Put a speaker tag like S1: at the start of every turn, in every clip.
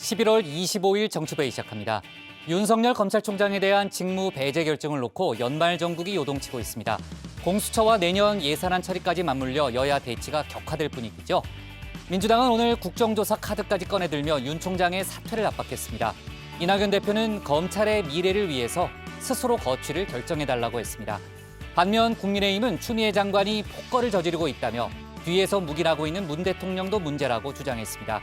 S1: 11월 25일 정치부회 시작합니다. 윤석열 검찰총장에 대한 직무 배제 결정을 놓고 연말 정국이 요동치고 있습니다. 공수처와 내년 예산안 처리까지 맞물려 여야 대치가 격화될 분위기죠. 민주당은 오늘 국정조사 카드까지 꺼내들며 윤 총장의 사퇴를 압박했습니다. 이낙연 대표는 검찰의 미래를 위해서 스스로 거취를 결정해달라고 했습니다. 반면 국민의힘은 추미애 장관이 폭거를 저지르고 있다며 뒤에서 묵인하고 있는 문 대통령도 문제라고 주장했습니다.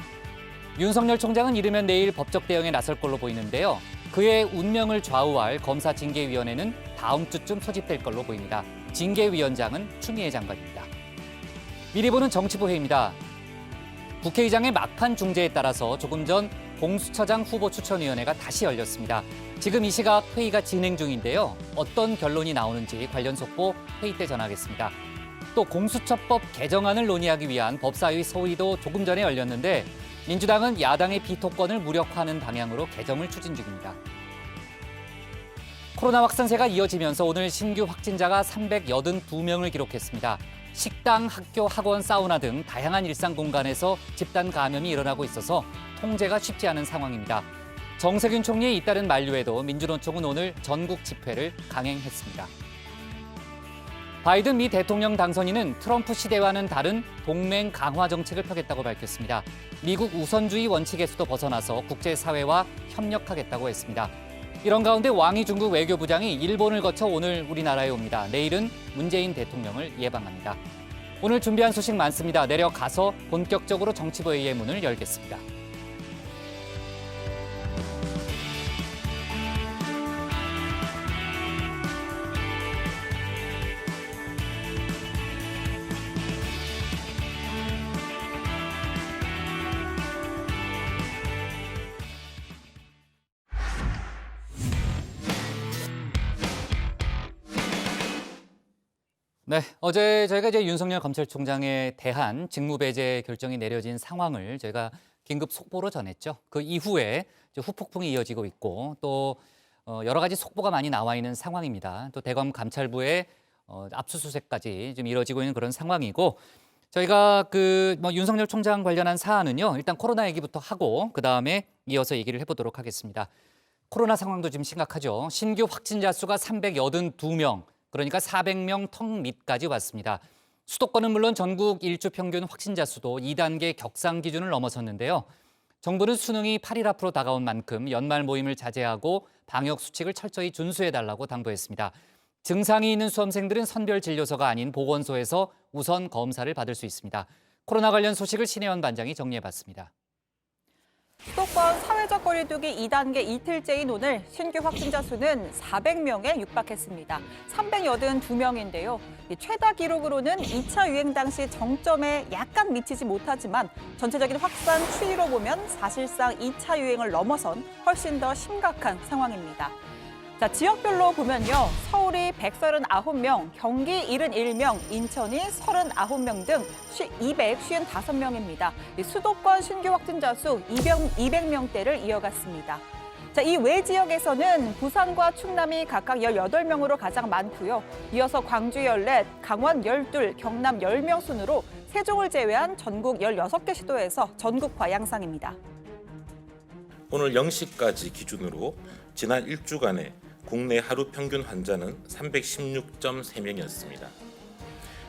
S1: 윤석열 총장은 이르면 내일 법적 대응에 나설 걸로 보이는데요. 그의 운명을 좌우할 검사징계위원회는 다음 주쯤 소집될 걸로 보입니다. 징계위원장은 추미애 장관입니다. 미리 보는 정치부회입니다. 국회의장의 막판 중재에 따라서 조금 전 공수처장 후보 추천위원회가 다시 열렸습니다. 지금 이 시각 회의가 진행 중인데요. 어떤 결론이 나오는지 관련 속보 회의 때 전하겠습니다. 또 공수처법 개정안을 논의하기 위한 법사위 소위도 조금 전에 열렸는데 민주당은 야당의 비토권을 무력화하는 방향으로 개정을 추진 중입니다. 코로나 확산세가 이어지면서 오늘 신규 확진자가 382명을 기록했습니다. 식당, 학교, 학원, 사우나 등 다양한 일상 공간에서 집단 감염이 일어나고 있어서 통제가 쉽지 않은 상황입니다. 정세균 총리의 잇따른 만류에도 민주노총은 오늘 전국 집회를 강행했습니다. 바이든 미 대통령 당선인은 트럼프 시대와는 다른 동맹 강화 정책을 펴겠다고 밝혔습니다. 미국 우선주의 원칙에서도 벗어나서 국제사회와 협력하겠다고 했습니다. 이런 가운데 왕이 중국 외교부장이 일본을 거쳐 오늘 우리나라에 옵니다. 내일은 문재인 대통령을 예방합니다. 오늘 준비한 소식 많습니다. 내려가서 본격적으로 정치부회의의 문을 열겠습니다. 네, 어제 저희가 윤석열 검찰총장에 대한 직무배제 결정이 내려진 상황을 저희가 긴급 속보로 전했죠. 그 이후에 후폭풍이 이어지고 있고 또 여러 가지 속보가 많이 나와 있는 상황입니다. 또 대검 감찰부의 압수수색까지 좀 이뤄지고 있는 그런 상황이고 저희가 윤석열 총장 관련한 사안은요. 일단 코로나 얘기부터 하고 그다음에 이어서 얘기를 해보도록 하겠습니다. 코로나 상황도 지금 심각하죠. 신규 확진자 수가 382명. 그러니까 400명 턱 밑까지 왔습니다. 수도권은 물론 전국 일주 평균 확진자 수도 2단계 격상 기준을 넘어섰는데요. 정부는 수능이 8일 앞으로 다가온 만큼 연말 모임을 자제하고 방역 수칙을 철저히 준수해달라고 당부했습니다. 증상이 있는 수험생들은 선별진료소가 아닌 보건소에서 우선 검사를 받을 수 있습니다. 코로나 관련 소식을 신혜원 반장이 정리해봤습니다.
S2: 수도권 사회적 거리두기 2단계 이틀째인 오늘 신규 확진자 수는 400명에 육박했습니다. 382명인데요. 최다 기록으로는 2차 유행 당시 정점에 약간 미치지 못하지만 전체적인 확산 추이로 보면 사실상 2차 유행을 넘어선 훨씬 더 심각한 상황입니다. 자, 지역별로 보면요. 서울이 139명, 경기 71명, 인천이 39명 등 255명입니다. 수도권 신규 확진자 수 200명대를 이어갔습니다. 자, 이 외 지역에서는 부산과 충남이 각각 18명으로 가장 많고요. 이어서 광주 14, 강원 12, 경남 10명 순으로 세종을 제외한 전국 16개 시도에서 전국화 양상입니다.
S3: 오늘 0시까지 기준으로 지난 1주간의 국내 하루 평균 환자는 316.3명이었습니다.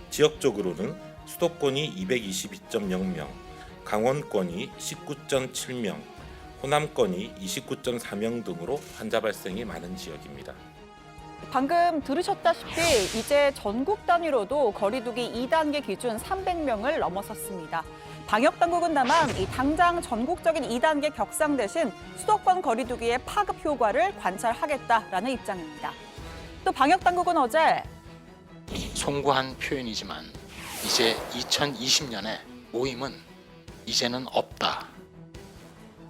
S3: 지역적으로는 수도권이 222.0명, 강원권이 19.7명, 호남권이 29.4명 등으로 환자 발생이 많은 지역입니다.
S2: 방금 들으셨다시피 이제 전국 단위로도 거리두기 2단계 기준 300명을 넘어섰습니다. 방역당국은 다만 당장 전국적인 2단계 격상 대신 수도권 거리두기의 파급 효과를 관찰하겠다라는 입장입니다. 또 방역당국은 어제
S4: 송구한 표현이지만 이제 2020년에 모임은 이제는 없다.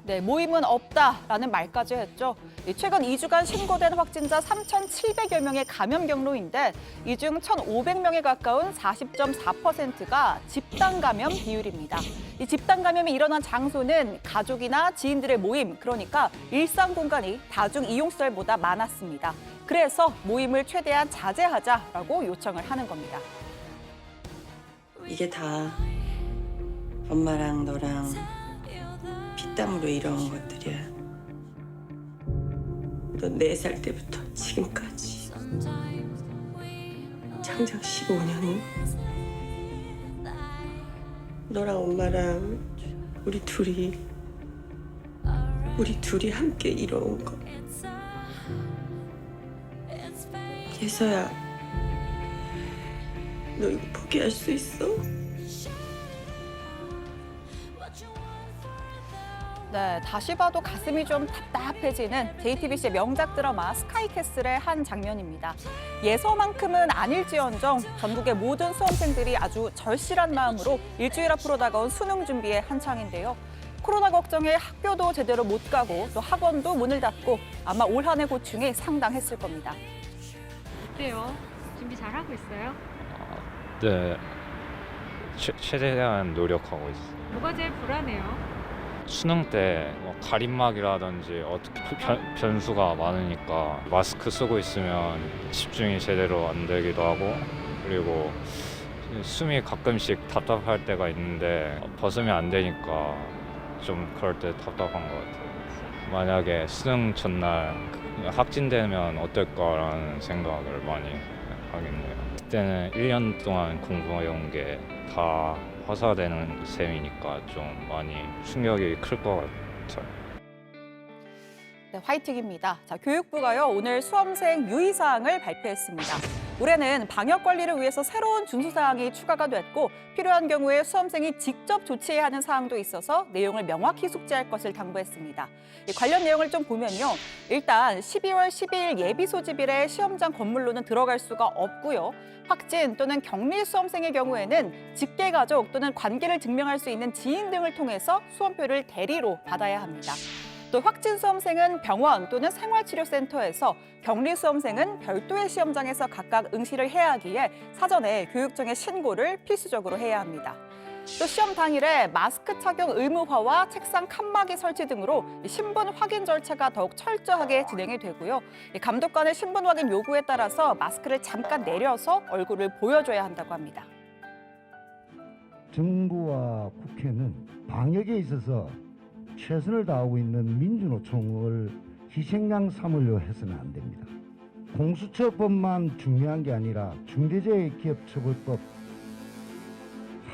S2: 네, 모임은 없다라는 말까지 했죠. 최근 2주간 신고된 확진자 3,700여 명의 감염 경로인데 이 중 1,500명에 가까운 40.4%가 집단 감염 비율입니다. 이 집단 감염이 일어난 장소는 가족이나 지인들의 모임, 그러니까 일상 공간이 다중 이용시설보다 많았습니다. 그래서 모임을 최대한 자제하자라고 요청을 하는 겁니다.
S5: 이게 다 엄마랑 너랑 피땀으로 이뤄온 것들이야. 너 4살 때부터 지금까지 장장 15년은 너랑 엄마랑 우리 둘이 함께 이뤄온 거. 예서야, 너 이거 포기할 수 있어?
S2: 네, 다시 봐도 가슴이 좀 답답해지는 JTBC의 명작 드라마 스카이캐슬의 한 장면입니다. 예서만큼은 아닐지언정 전국의 모든 수험생들이 아주 절실한 마음으로 일주일 앞으로 다가온 수능 준비에 한창인데요. 코로나 걱정에 학교도 제대로 못 가고 또 학원도 문을 닫고 아마 올 한해 고충이 상당했을 겁니다.
S6: 어때요? 준비 잘하고 있어요?
S7: 네, 최대한 노력하고 있어요.
S6: 뭐가 제일 불안해요?
S7: 수능 때 가림막이라든지 어떻게 변수가 많으니까 마스크 쓰고 있으면 집중이 제대로 안 되기도 하고, 그리고 숨이 가끔씩 답답할 때가 있는데 벗으면 안 되니까 좀 그럴 때 답답한 것 같아요. 만약에 수능 전날 확진되면 어떨까라는 생각을 많이 하겠네요. 그때는 1년 동안 공부해온 게 다 허사되는 셈이니까 좀 많이 충격이 클 것 같아요.
S2: 네, 화이팅입니다. 자, 교육부가요 오늘 수험생 유의사항을 발표했습니다. 올해는 방역 관리를 위해서 새로운 준수사항이 추가가 됐고 필요한 경우에 수험생이 직접 조치해야 하는 사항도 있어서 내용을 명확히 숙지할 것을 당부했습니다. 관련 내용을 좀 보면요. 일단 12월 12일 예비 소집일에 시험장 건물로는 들어갈 수가 없고요. 확진 또는 격리 수험생의 경우에는 직계가족 또는 관계를 증명할 수 있는 지인 등을 통해서 수험표를 대리로 받아야 합니다. 또 확진 수험생은 병원 또는 생활치료센터에서, 격리 수험생은 별도의 시험장에서 각각 응시를 해야 하기에 사전에 교육청에 신고를 필수적으로 해야 합니다. 또 시험 당일에 마스크 착용 의무화와 책상 칸막이 설치 등으로 신분 확인 절차가 더욱 철저하게 진행이 되고요. 감독관의 신분 확인 요구에 따라서 마스크를 잠깐 내려서 얼굴을 보여줘야 한다고 합니다.
S8: 정부와 국회는 방역에 있어서 최선을 다하고 있는 민주노총을 희생양 삼으려 해서는 안 됩니다. 공수처법만 중요한 게 아니라 중대재해기업처벌법,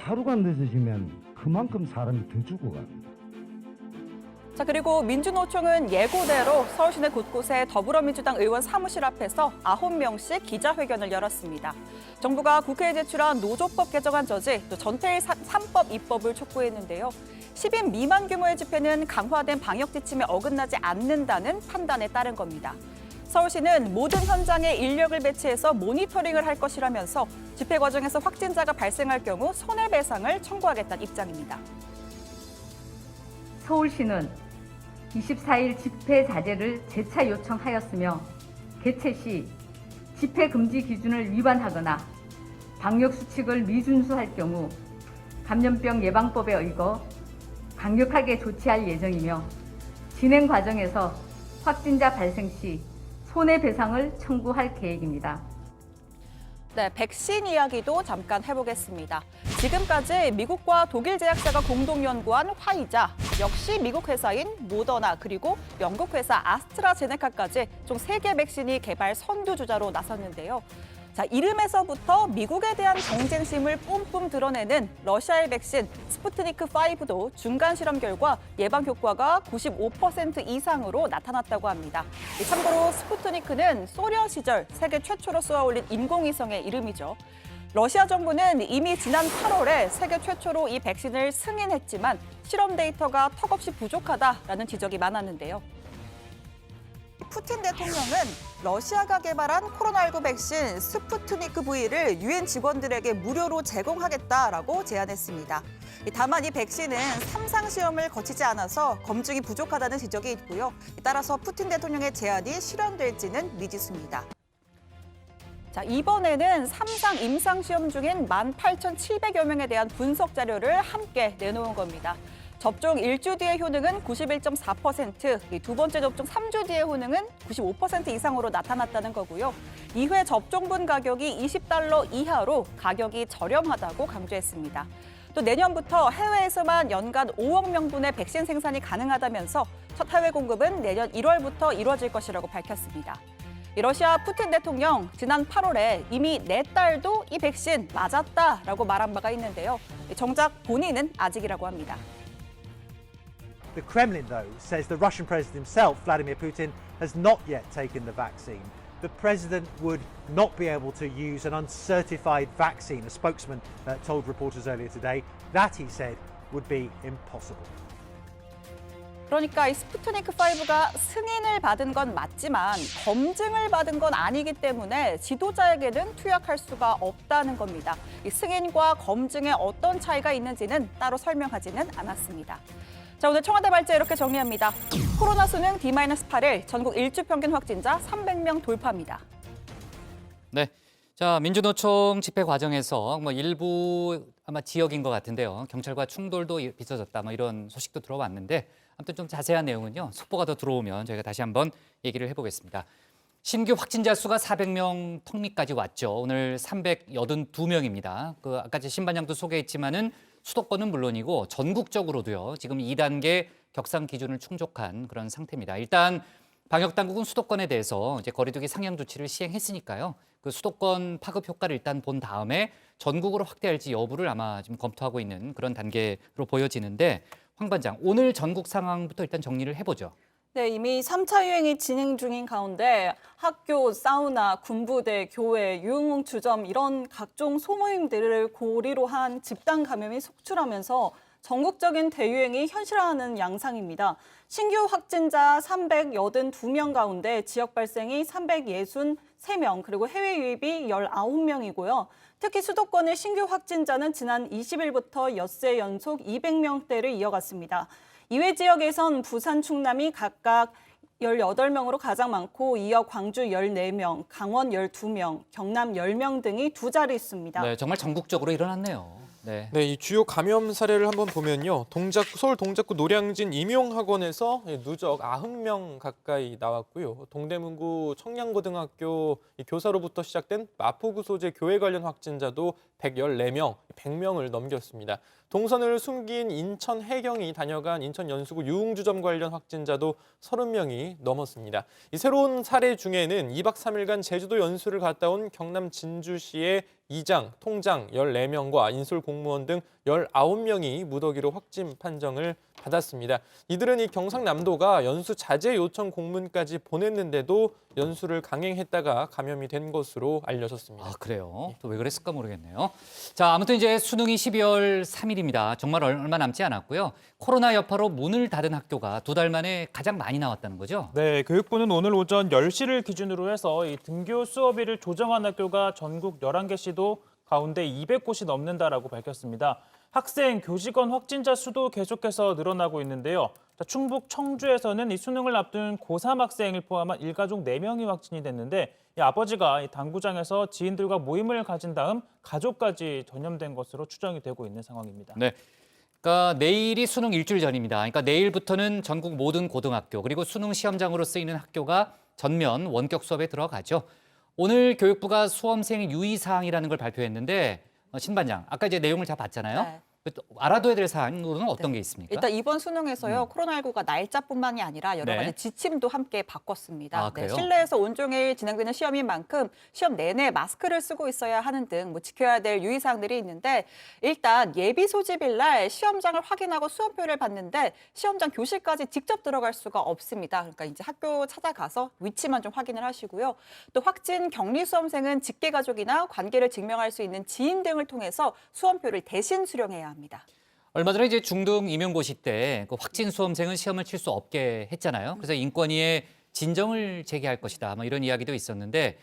S8: 하루가 늦어지면 그만큼 사람이 더 죽어갑니다.
S2: 자, 그리고 민주노총은 예고대로 서울 시내 곳곳에 더불어민주당 의원 사무실 앞에서 9명씩 기자회견을 열었습니다. 정부가 국회에 제출한 노조법 개정안 저지, 또 전태일 3법 입법을 촉구했는데요. 10인 미만 규모의 집회는 강화된 방역 지침에 어긋나지 않는다는 판단에 따른 겁니다. 서울시는 모든 현장에 인력을 배치해서 모니터링을 할 것이라면서 집회 과정에서 확진자가 발생할 경우 손해배상을 청구하겠다는 입장입니다.
S9: 서울시는 24일 집회 자제를 재차 요청하였으며 개최 시 집회 금지 기준을 위반하거나 방역 수칙을 미준수할 경우 감염병 예방법에 의거 강력하게 조치할 예정이며 진행 과정에서 확진자 발생 시 손해배상을 청구할 계획입니다.
S2: 네, 백신 이야기도 잠깐 해보겠습니다. 지금까지 미국과 독일 제약사가 공동 연구한 화이자, 역시 미국 회사인 모더나, 그리고 영국 회사 아스트라제네카까지 총 3개 백신이 개발 선두주자로 나섰는데요. 자, 이름에서부터 미국에 대한 경쟁심을 뿜뿜 드러내는 러시아의 백신 스푸트니크5도 중간 실험 결과 예방 효과가 95% 이상으로 나타났다고 합니다. 참고로 스푸트니크는 소련 시절 세계 최초로 쏘아 올린 인공위성의 이름이죠. 러시아 정부는 이미 지난 8월에 세계 최초로 이 백신을 승인했지만 실험 데이터가 턱없이 부족하다라는 지적이 많았는데요. 푸틴 대통령은 러시아가 개발한 코로나19 백신 스푸트니크 V를 유엔 직원들에게 무료로 제공하겠다라고 제안했습니다. 다만 이 백신은 3상 시험을 거치지 않아서 검증이 부족하다는 지적이 있고요. 따라서 푸틴 대통령의 제안이 실현될지는 미지수입니다. 자, 이번에는 3상 임상 시험 중인 18,700여 명에 대한 분석 자료를 함께 내놓은 겁니다. 접종 1주 뒤의 효능은 91.4%, 두 번째 접종 3주 뒤의 효능은 95% 이상으로 나타났다는 거고요. 2회 접종분 가격이 $20 이하로 가격이 저렴하다고 강조했습니다. 또 내년부터 해외에서만 연간 5억 명분의 백신 생산이 가능하다면서 첫 해외 공급은 내년 1월부터 이루어질 것이라고 밝혔습니다. 러시아 푸틴 대통령 지난 8월에 이미 내 딸도 이 백신 맞았다라고 말한 바가 있는데요. 정작 본인은 아직이라고 합니다.
S10: The Kremlin, though, says the Russian president himself, Vladimir Putin, has not yet taken the vaccine. The president would not be able to use an uncertified vaccine. A spokesman told reporters earlier today that he said would be impossible.
S2: 그러니까 이 스푸트니크 5가 승인을 받은 건 맞지만 검증을 받은 건 아니기 때문에 지도자에게는 투약할 수가 없다는 겁니다. 이 승인과 검증에 어떤 차이가 있는지는 따로 설명하지는 않았습니다. 자, 오늘 청와대 발제 이렇게 정리합니다. 코로나 수능 D-8일 전국 일주 평균 확진자 300명 돌파입니다.
S1: 네. 자, 민주노총 집회 과정에서 일부 아마 지역인 것 같은데요. 경찰과 충돌도 빚어졌다 이런 소식도 들어왔는데 아무튼 좀 자세한 내용은요. 속보가 더 들어오면 저희가 다시 한번 얘기를 해보겠습니다. 신규 확진자 수가 400명 턱 밑까지 왔죠. 오늘 382명입니다. 아까 신반장도 소개했지만은 수도권은 물론이고 전국적으로도요. 지금 2단계 격상 기준을 충족한 그런 상태입니다. 일단 방역 당국은 수도권에 대해서 이제 거리두기 상향 조치를 시행했으니까요. 그 수도권 파급 효과를 일단 본 다음에 전국으로 확대할지 여부를 아마 지금 검토하고 있는 그런 단계로 보여지는데 황 반장, 오늘 전국 상황부터 일단 정리를 해보죠.
S11: 네, 이미 3차 유행이 진행 중인 가운데 학교, 사우나, 군부대, 교회, 유흥주점 이런 각종 소모임들을 고리로 한 집단 감염이 속출하면서 전국적인 대유행이 현실화하는 양상입니다. 신규 확진자 382명 가운데 지역 발생이 363명, 그리고 해외 유입이 19명이고요. 특히 수도권의 신규 확진자는 지난 20일부터 엿새 연속 200명대를 이어갔습니다. 이외 지역에선 부산, 충남이 각각 18명으로 가장 많고 이어 광주 14명, 강원 12명, 경남 10명 등이 두 자릿수입니다.
S1: 네, 정말 전국적으로 일어났네요. 네.
S12: 네, 이 주요 감염 사례를 한번 보면요. 서울 동작구 노량진 임용학원에서 누적 90명 가까이 나왔고요. 동대문구 청량고등학교 교사로부터 시작된 마포구 소재 교회 관련 확진자도 114명, 100명을 넘겼습니다. 동선을 숨긴 인천 해경이 다녀간 인천 연수구 유흥주점 관련 확진자도 30명이 넘었습니다. 이 새로운 사례 중에는 2박 3일간 제주도 연수를 갔다 온 경남 진주시의 이장, 통장 14명과 인솔 공무원 등 19명이 무더기로 확진 판정을 받았습니다. 이들은 이 경상남도가 연수 자제 요청 공문까지 보냈는데도 연수를 강행했다가 감염이 된 것으로 알려졌습니다.
S1: 아, 그래요? 또 왜 그랬을까 모르겠네요. 자, 아무튼 이제 수능이 12월 3일입니다. 정말 얼마 남지 않았고요. 코로나 여파로 문을 닫은 학교가 2달 만에 가장 많이 나왔다는 거죠?
S13: 네, 교육부는 오늘 오전 10시를 기준으로 해서 이 등교 수업일을 조정한 학교가 전국 11개 시도 가운데 200곳이 넘는다라고 밝혔습니다. 학생, 교직원 확진자 수도 계속해서 늘어나고 있는데요. 충북 청주에서는 이 수능을 앞둔 고3 학생을 포함한 일가족 4명이 확진이 됐는데 이 아버지가 이 당구장에서 지인들과 모임을 가진 다음 가족까지 전염된 것으로 추정이 되고 있는 상황입니다.
S1: 네. 그러니까 내일이 수능 일주일 전입니다. 그러니까 내일부터는 전국 모든 고등학교 그리고 수능 시험장으로 쓰이는 학교가 전면 원격 수업에 들어가죠. 오늘 교육부가 수험생 유의사항이라는 걸 발표했는데 신 반장, 아까 이제 내용을 다 봤잖아요.
S2: 네.
S1: 알아둬야 될 사항으로는 어떤 게 있습니까?
S2: 일단 이번 수능에서요. 코로나19가 날짜뿐만이 아니라 여러 가지 지침도 함께 바꿨습니다.
S1: 아, 그래요?
S2: 실내에서 온종일 진행되는 시험인 만큼 시험 내내 마스크를 쓰고 있어야 하는 등 지켜야 될 유의사항들이 있는데 일단 예비 소집일 날 시험장을 확인하고 수험표를 받는데 시험장 교실까지 직접 들어갈 수가 없습니다. 그러니까 이제 학교 찾아가서 위치만 좀 확인을 하시고요. 또 확진 격리 수험생은 직계 가족이나 관계를 증명할 수 있는 지인 등을 통해서 수험표를 대신 수령해야 합니다.
S1: 얼마 전에 이제 중등 임용고시 때 그 확진 수험생은 시험을 칠 수 없게 했잖아요. 그래서 인권위에 진정을 제기할 것이다. 이런 이야기도 있었는데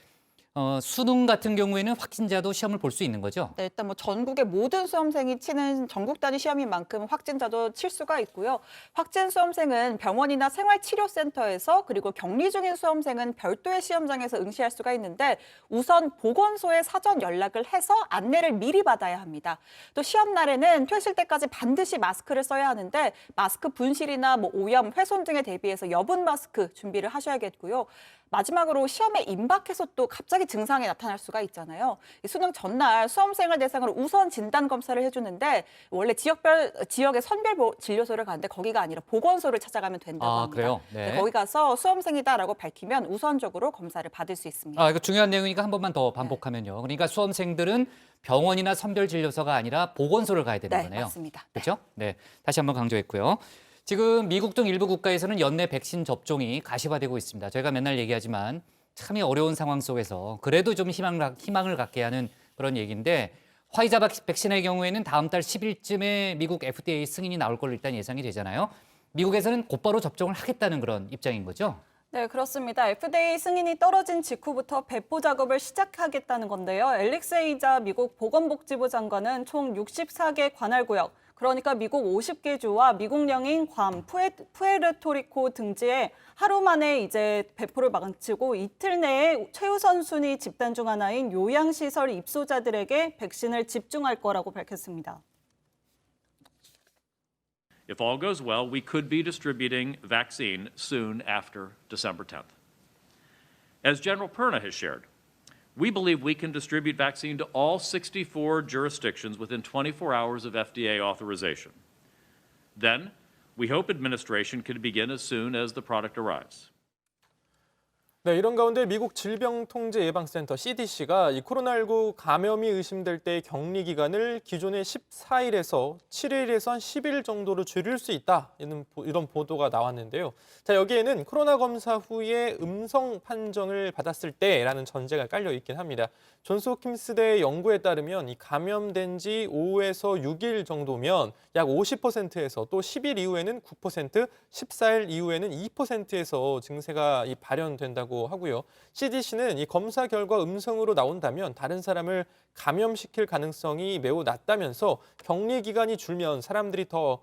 S1: 수능 같은 경우에는 확진자도 시험을 볼 수 있는 거죠?
S2: 네, 일단 전국의 모든 수험생이 치는 전국 단위 시험인 만큼 확진자도 칠 수가 있고요. 확진 수험생은 병원이나 생활치료센터에서 그리고 격리 중인 수험생은 별도의 시험장에서 응시할 수가 있는데 우선 보건소에 사전 연락을 해서 안내를 미리 받아야 합니다. 또 시험 날에는 퇴실 때까지 반드시 마스크를 써야 하는데 마스크 분실이나 오염, 훼손 등에 대비해서 여분 마스크 준비를 하셔야겠고요. 마지막으로 시험에 임박해서 또 갑자기 갑자기 증상이 나타날 수가 있잖아요. 이 수능 전날 수험생을 대상으로 우선 진단 검사를 해주는데 원래 지역의 선별 진료소를 가는데 거기가 아니라 보건소를 찾아가면 된다고 합니다.
S1: 그래요? 네.
S2: 거기 가서 수험생이다라고 밝히면 우선적으로 검사를 받을 수 있습니다.
S1: 이거 중요한 내용이니까 한 번만 더 반복하면요. 그러니까 수험생들은 병원이나 선별진료소가 아니라 보건소를 가야 되는
S2: 네,
S1: 거네요.
S2: 맞습니다.
S1: 그렇죠? 네, 다시 한번 강조했고요. 지금 미국 등 일부 국가에서는 연내 백신 접종이 가시화되고 있습니다. 저희가 맨날 얘기하지만 참이 어려운 상황 속에서 그래도 좀 희망을 갖게 하는 그런 얘기인데 화이자 백신의 경우에는 다음 달 10일쯤에 미국 FDA 승인이 나올 걸로 일단 예상이 되잖아요. 미국에서는 곧바로 접종을 하겠다는 그런 입장인 거죠?
S11: 네, 그렇습니다. FDA 승인이 떨어진 직후부터 배포 작업을 시작하겠다는 건데요. 앨릭스 에이자 미국 보건복지부 장관은 총 64개 관할구역, 그러니까 미국 50개 주와 미국 영인 괌, 푸에르토리코 등지에 하루 만에 이제 배포를 마치고 이틀 내에 최우선 순위 집단 중 하나인 요양시설 입소자들에게 백신을 집중할 거라고 밝혔습니다.
S14: If all goes well, we could be distributing vaccine soon after December 10th. As General Perna has shared, we believe we can distribute vaccine to all 64 jurisdictions within 24 hours of FDA authorization. Then, we hope administration can begin as soon as the product arrives.
S12: 네, 이런 가운데 미국 질병통제예방센터 CDC가 이 코로나19 감염이 의심될 때의 격리 기간을 기존의 14일에서 7일에서 10일 정도로 줄일 수 있다. 이런 보도가 나왔는데요. 자, 여기에는 코로나 검사 후에 음성 판정을 받았을 때라는 전제가 깔려 있긴 합니다. 존스 홉킨스대 연구에 따르면 이 감염된 지 5에서 6일 정도면 약 50%에서 또 10일 이후에는 9%, 14일 이후에는 2%에서 증세가 발현된다고 하고요. CDC는 이 검사 결과 음성으로 나온다면 다른 사람을 감염시킬 가능성이 매우 낮다면서 격리 기간이 줄면 사람들이 더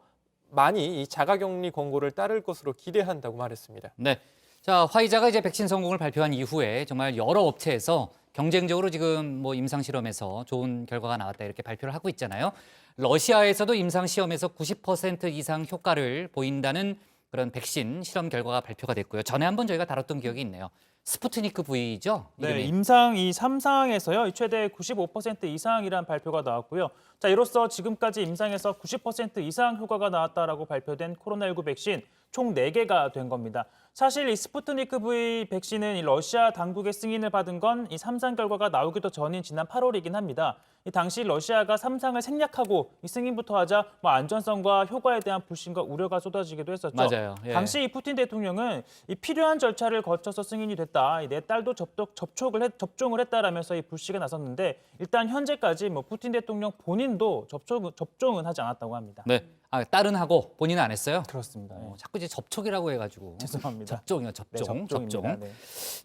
S12: 많이 이 자가격리 권고를 따를 것으로 기대한다고 말했습니다.
S1: 네. 자, 화이자가 이제 백신 성공을 발표한 이후에 정말 여러 업체에서 경쟁적으로 지금 임상 실험에서 좋은 결과가 나왔다 이렇게 발표를 하고 있잖아요. 러시아에서도 임상 시험에서 90% 이상 효과를 보인다는 그런 백신 실험 결과가 발표가 됐고요. 전에 한번 저희가 다뤘던 기억이 있네요. 스푸트니크 V죠?
S13: 네, 임상 이 3상에서요. 최대 95% 이상이란 발표가 나왔고요. 자, 이로써 지금까지 임상에서 90% 이상 효과가 나왔다라고 발표된 코로나19 백신 총 4개가 된 겁니다. 사실 이 스푸트니크 V 백신은 이 러시아 당국의 승인을 받은 건 이 3상 결과가 나오기도 전인 지난 8월이긴 합니다. 이 당시 러시아가 3상을 생략하고 이 승인부터 하자 안전성과 효과에 대한 불신과 우려가 쏟아지기도 했었죠.
S1: 맞아요. 예.
S13: 당시 이 푸틴 대통령은 이 필요한 절차를 거쳐서 승인이 됐다. 내 딸도 접종을 했다라면서 이 불씨가 나섰는데 일단 현재까지 푸틴 대통령 본인도 접종은 하지 않았다고 합니다.
S1: 네. 딸은 하고 본인은 안 했어요?
S13: 그렇습니다.
S1: 자꾸 이제 접촉이라고 해가지고.
S13: 죄송합니다.
S1: 접종이요, 접종.
S13: 접종입니다. 네.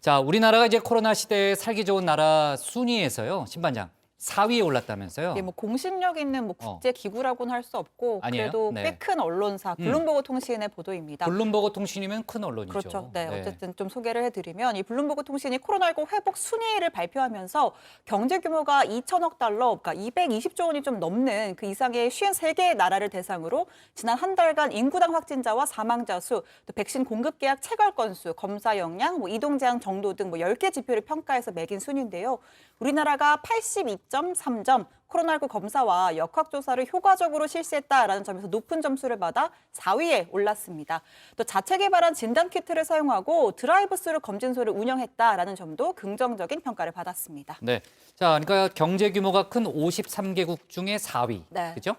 S1: 자, 우리나라가 이제 코로나 시대에 살기 좋은 나라 순위에서요, 신반장 4위에 올랐다면서요?
S2: 예, 공신력 있는 국제 기구라고는 할 수 없고
S1: 아니에요?
S2: 그래도
S1: 네.
S2: 꽤 큰 언론사 블룸버그 통신의 보도입니다.
S1: 블룸버그 통신이면 큰 언론이죠.
S2: 그렇죠. 네, 어쨌든 좀 소개를 해드리면 이 블룸버그 통신이 코로나19 회복 순위를 발표하면서 경제 규모가 2천억 달러, 그러니까 220조 원이 좀 넘는 그 이상의 53개의 나라를 대상으로 지난 한 달간 인구당 확진자와 사망자 수, 또 백신 공급 계약 체결 건수, 검사 역량, 이동 제한 정도 등 10개 지표를 평가해서 매긴 순위인데요. 우리나라가 82.3점, 코로나19 검사와 역학조사를 효과적으로 실시했다라는 점에서 높은 점수를 받아 4위에 올랐습니다. 또 자체 개발한 진단키트를 사용하고 드라이브스루 검진소를 운영했다라는 점도 긍정적인 평가를 받았습니다.
S1: 네, 자, 그러니까 경제 규모가 큰 53개국 중에 4위,
S2: 네.
S1: 그렇죠?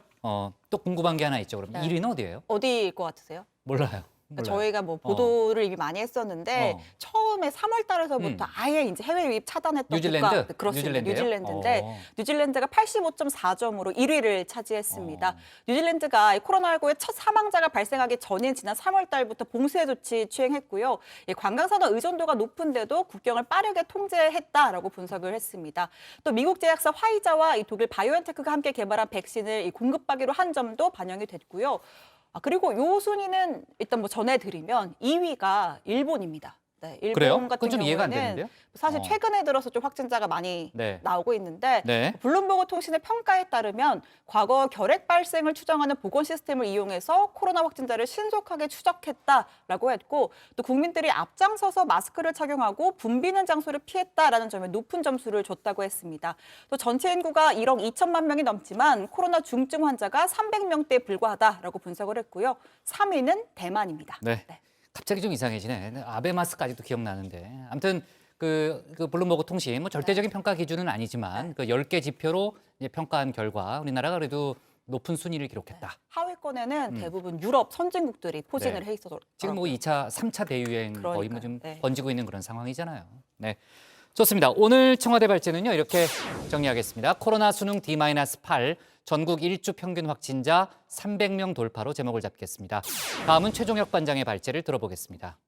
S1: 또 궁금한 게 하나 있죠. 그럼
S2: 네.
S1: 1위는 어디예요?
S2: 어디일 것 같으세요?
S1: 몰라요.
S2: 저희가 보도를 이미 많이 했었는데 처음에 3월 달에서부터 아예 이제 해외 유입 차단했던
S1: 뉴질랜드?
S2: 국가 그렇습니다.
S1: 뉴질랜드예요?
S2: 뉴질랜드인데 뉴질랜드가 85.4점으로 1위를 차지했습니다. 뉴질랜드가 코로나19의 첫 사망자가 발생하기 전인 지난 3월 달부터 봉쇄 조치 취행했고요. 관광산업 의존도가 높은데도 국경을 빠르게 통제했다라고 분석을 했습니다. 또 미국 제약사 화이자와 이 독일 바이오엔테크가 함께 개발한 백신을 공급하기로 한 점도 반영이 됐고요. 그리고 요 순위는 일단 전해드리면 2위가 일본입니다.
S11: 네, 일본
S1: 그래요?
S11: 같은
S1: 그건 좀 이해가 안
S11: 경우에는
S1: 되는데요?
S11: 사실 최근에 들어서 좀 확진자가 많이
S1: 네.
S11: 나오고 있는데
S1: 네.
S11: 블룸버그 통신의 평가에 따르면 과거 결핵 발생을 추정하는 보건 시스템을 이용해서 코로나 확진자를 신속하게 추적했다라고 했고 또 국민들이 앞장서서 마스크를 착용하고 붐비는 장소를 피했다라는 점에 높은 점수를 줬다고 했습니다. 또 전체 인구가 1억 2천만 명이 넘지만 코로나 중증 환자가 300명대에 불과하다라고 분석을 했고요. 3위는 대만입니다.
S1: 네. 갑자기 좀 이상해지네. 아베마스까지도 기억나는데. 아무튼 그 블룸버그 통신 뭐 절대적인 평가 기준은 아니지만 그 10개 지표로 이제 평가한 결과 우리나라가 그래도 높은 순위를 기록했다.
S11: 하위권에는 대부분 유럽 선진국들이 포진을
S1: 네.
S11: 해 있어서
S1: 지금 뭐 2차, 3차 대유행 거의 뭐 좀
S11: 네.
S1: 번지고 있는 그런 상황이잖아요. 네. 좋습니다. 오늘 청와대 발제는요. 이렇게 정리하겠습니다. 코로나 수능 D-8 전국 일주 평균 확진자 300명 돌파로 제목을 잡겠습니다. 다음은 최종혁 반장의 발제를 들어보겠습니다.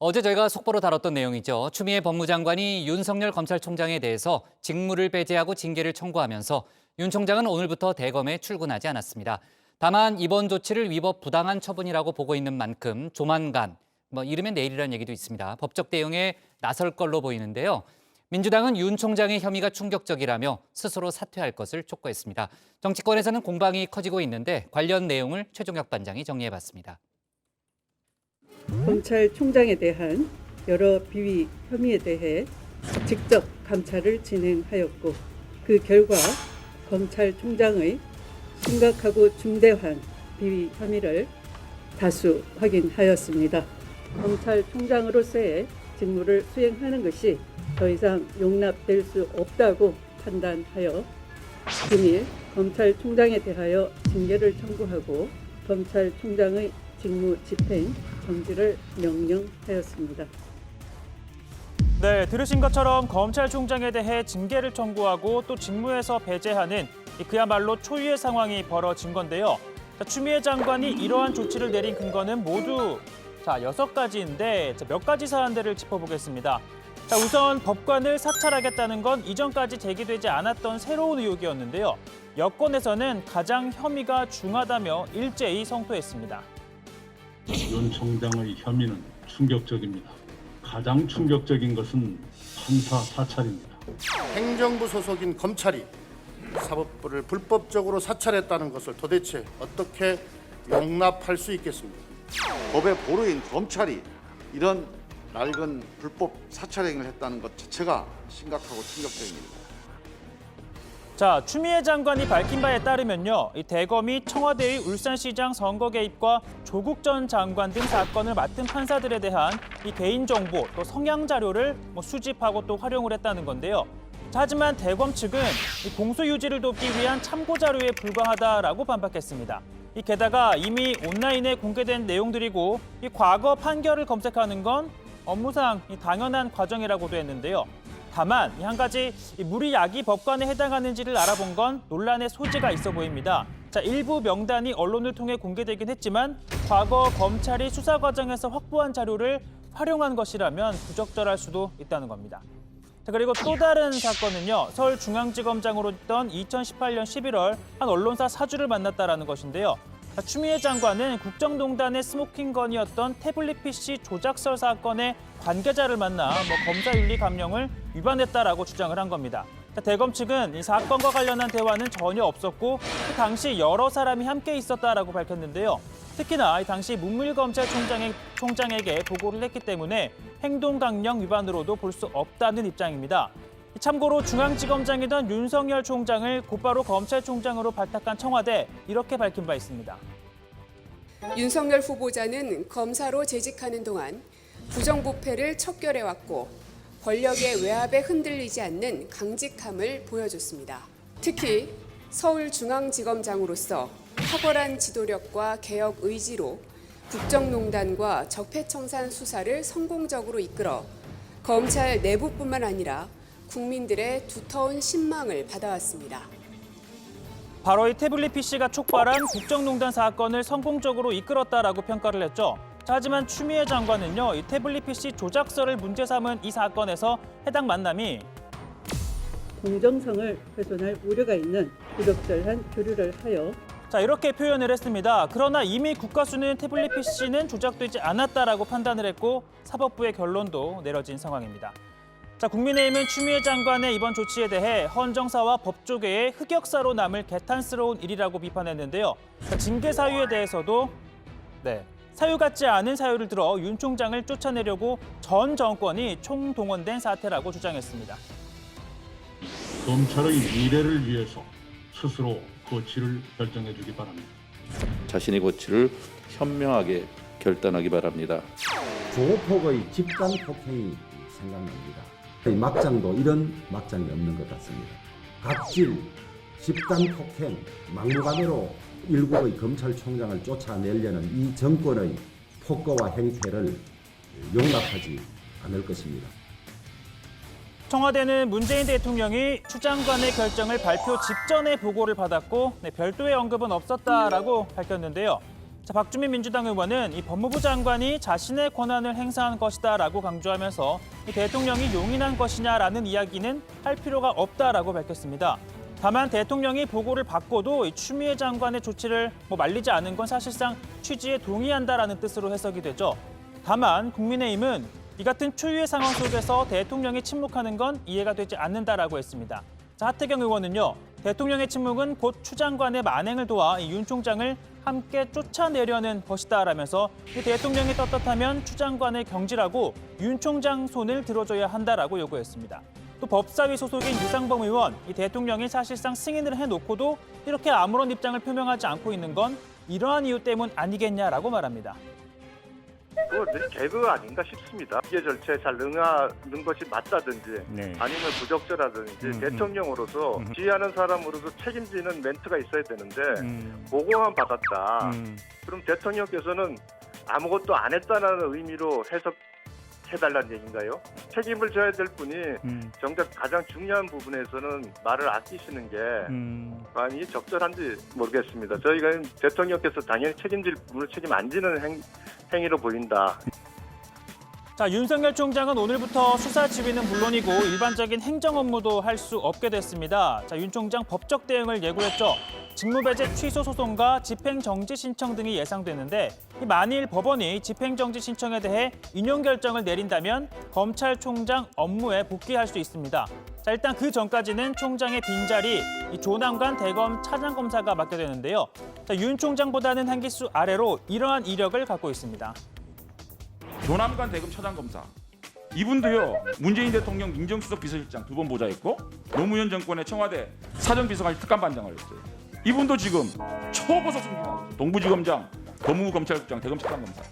S1: 어제 저희가 속보로 다뤘던 내용이죠. 추미애 법무장관이 윤석열 검찰총장에 대해서 직무를 배제하고 징계를 청구하면서 윤 총장은 오늘부터 대검에 출근하지 않았습니다. 다만 이번 조치를 위법 부당한 처분이라고 보고 있는 만큼 조만간, 뭐 이르면 내일이라는 얘기도 있습니다. 법적 대응에 나설 걸로 보이는데요. 민주당은 윤 총장의 혐의가 충격적이라며 스스로 사퇴할 것을 촉구했습니다. 정치권에서는 공방이 커지고 있는데 관련 내용을 최종혁 반장이 정리해봤습니다.
S15: 검찰총장에 대한 여러 비위 혐의에 대해 직접 감찰을 진행하였고 그 결과 검찰총장의 심각하고 중대한 비위 혐의를 다수 확인하였습니다. 검찰총장으로서의 직무를 수행하는 것이 더 이상 용납될 수 없다고 판단하여 금일 검찰총장에 대하여 징계를 청구하고 검찰총장의 직무 집행 정지를 명령하였습니다.
S13: 네, 들으신 것처럼 검찰총장에 대해 징계를 청구하고 또 직무에서 배제하는 그야말로 초유의 상황이 벌어진 건데요. 추미애 장관이 이러한 조치를 내린 근거는 모두 6가지인데 몇 가지 사안들을 짚어보겠습니다. 우선 법관을 사찰하겠다는 건 이전까지 제기되지 않았던 새로운 의혹이었는데요. 여권에서는 가장 혐의가 중하다며 일제히 성토했습니다.
S16: 윤 총장의 혐의는 충격적입니다. 가장 충격적인 것은 판사 사찰입니다.
S17: 행정부 소속인 검찰이 사법부를 불법적으로 사찰했다는 것을 도대체 어떻게 용납할 수 있겠습니까?
S18: 법의 보루인 검찰이 이런 낡은 불법 사찰 행위를 했다는 것 자체가 심각하고 충격적입니다.
S13: 자, 추미애 장관이 밝힌 바에 따르면요, 이 대검이 청와대의 울산시장 선거 개입과 조국 전 장관 등 사건을 맡은 판사들에 대한 이 개인정보 또 성향 자료를 수집하고 또 활용을 했다는 건데요. 자, 하지만 대검 측은 이 공소 유지를 돕기 위한 참고 자료에 불과하다라고 반박했습니다. 게다가 이미 온라인에 공개된 내용들이고 이 과거 판결을 검색하는 건 업무상 당연한 과정이라고도 했는데요. 다만 한 가지 무리 야기 법관에 해당하는지를 알아본 건 논란의 소지가 있어 보입니다. 자, 일부 명단이 언론을 통해 공개되긴 했지만 과거 검찰이 수사 과정에서 확보한 자료를 활용한 것이라면 부적절할 수도 있다는 겁니다. 자, 그리고 또 다른 사건은요. 서울중앙지검장으로 있던 2018년 11월 한 언론사 사주를 만났다라는 것인데요. 자, 추미애 장관은 국정농단의 스모킹건이었던 태블릿 PC 조작설 사건의 관계자를 만나 검사윤리 감령을 위반했다라고 주장을 한 겁니다. 자, 대검 측은 이 사건과 관련한 대화는 전혀 없었고 그 당시 여러 사람이 함께 있었다라고 밝혔는데요. 특히나 당시 문무일검찰총장에게 보고를 했기 때문에 행동강령 위반으로도 볼 수 없다는 입장입니다. 참고로 중앙지검장이던 윤석열 총장을 곧바로 검찰총장으로 발탁한 청와대 이렇게 밝힌 바 있습니다.
S19: 윤석열 후보자는 검사로 재직하는 동안 부정부패를 척결해왔고 권력의 외압에 흔들리지 않는 강직함을 보여줬습니다. 특히 서울중앙지검장으로서 탁월한 지도력과 개혁 의지로 국정농단과 적폐청산 수사를 성공적으로 이끌어 검찰 내부뿐만 아니라 국민들의 두터운 신망을 받아왔습니다.
S13: 바로 이 태블릿 PC가 촉발한 국정농단 사건을 성공적으로 이끌었다라고 평가를 했죠. 자, 하지만 추미애 장관은요, 이 태블릿 PC 조작설을 문제 삼은 이 사건에서 해당 만남이
S15: 공정성을 훼손할 우려가 있는 부적절한 교류를 하여
S13: 자, 이렇게 표현을 했습니다. 그러나 이미 국가수는 태블릿 PC는 조작되지 않았다라고 판단을 했고 사법부의 결론도 내려진 상황입니다. 자, 국민의힘은 추미애 장관의 이번 조치에 대해 헌정사와 법조계의 흑역사로 남을 개탄스러운 일이라고 비판했는데요. 자, 징계 사유에 대해서도 사유 같지 않은 사유를 들어 윤 총장을 쫓아내려고 전 정권이 총동원된 사태라고 주장했습니다.
S16: 검찰의 미래를 위해서 스스로 고치를 결정해 주기 바랍니다.
S20: 자신의 고치를 현명하게 결단하기 바랍니다.
S21: 조폭의 집단 폭행이 생각납니다. 막장도 이런 막장이 없는 것 같습니다. 갑질, 집단 폭행, 막무가내로 일국의 검찰총장을 쫓아내려는 이 정권의 폭거와 행태를 용납하지 않을 것입니다.
S13: 청와대는 문재인 대통령이 추 장관의 결정을 발표 직전에 보고를 받았고 별도의 언급은 없었다라고 밝혔는데요. 자, 박주민 민주당 의원은 이 법무부 장관이 자신의 권한을 행사한 것이다라고 강조하면서 이 대통령이 용인한 것이냐라는 이야기는 할 필요가 없다라고 밝혔습니다. 다만 대통령이 보고를 받고도 이 추미애 장관의 조치를 말리지 않은 건 사실상 취지에 동의한다라는 뜻으로 해석이 되죠. 다만 국민의힘은 이 같은 초유의 상황 속에서 대통령이 침묵하는 건 이해가 되지 않는다라고 했습니다. 자, 하태경 의원은요. 대통령의 침묵은 곧 추 장관의 만행을 도와 윤 총장을 함께 쫓아내려는 것이다라면서 이 대통령이 떳떳하면 추 장관을 경질하고 윤 총장 손을 들어줘야 한다라고 요구했습니다. 또 법사위 소속인 유상범 의원, 이 대통령이 사실상 승인을 해놓고도 이렇게 아무런 입장을 표명하지 않고 있는 건 이러한 이유 때문 아니겠냐라고 말합니다.
S22: 그거 개그 아닌가 싶습니다. 기계 절차에 잘 응하는 것이 맞다든지 아니면 부적절하든지 대통령으로서 지휘하는 사람으로서 책임지는 멘트가 있어야 되는데 보고만 받았다. 그럼 대통령께서는 아무것도 안 했다는 의미로 해석해달라는 얘기인가요? 책임을 져야 될 분이 정작 가장 중요한 부분에서는 말을 아끼시는 게 많이 적절한지 모르겠습니다. 저희가 대통령께서 당연히 책임질 부분을 책임 안 지는 행위로 보인다.
S13: 자, 윤석열 총장은 오늘부터 수사 지휘는 물론이고 일반적인 행정 업무도 할 수 없게 됐습니다. 자, 윤 총장 법적 대응을 예고했죠. 직무배제 취소 소송과 집행정지 신청 등이 예상되는데 만일 법원이 집행정지 신청에 대해 인용 결정을 내린다면 검찰총장 업무에 복귀할 수 있습니다. 자, 일단 그 전까지는 총장의 빈자리, 이 조남관 대검 차장검사가 맡게 되는데요. 자, 윤 총장보다는 한 기수 아래로 이러한 이력을 갖고 있습니다.
S23: 조남관 대검 차장검사 이분도요 문재인 대통령 민정수석 비서실장 2번 보좌했고 노무현 정권의 청와대 사정비서관실 특감반장을 했어요. 이분도 지금 초고속 승진하고 동부지검장, 법무부검찰국장, 대검 차장검사.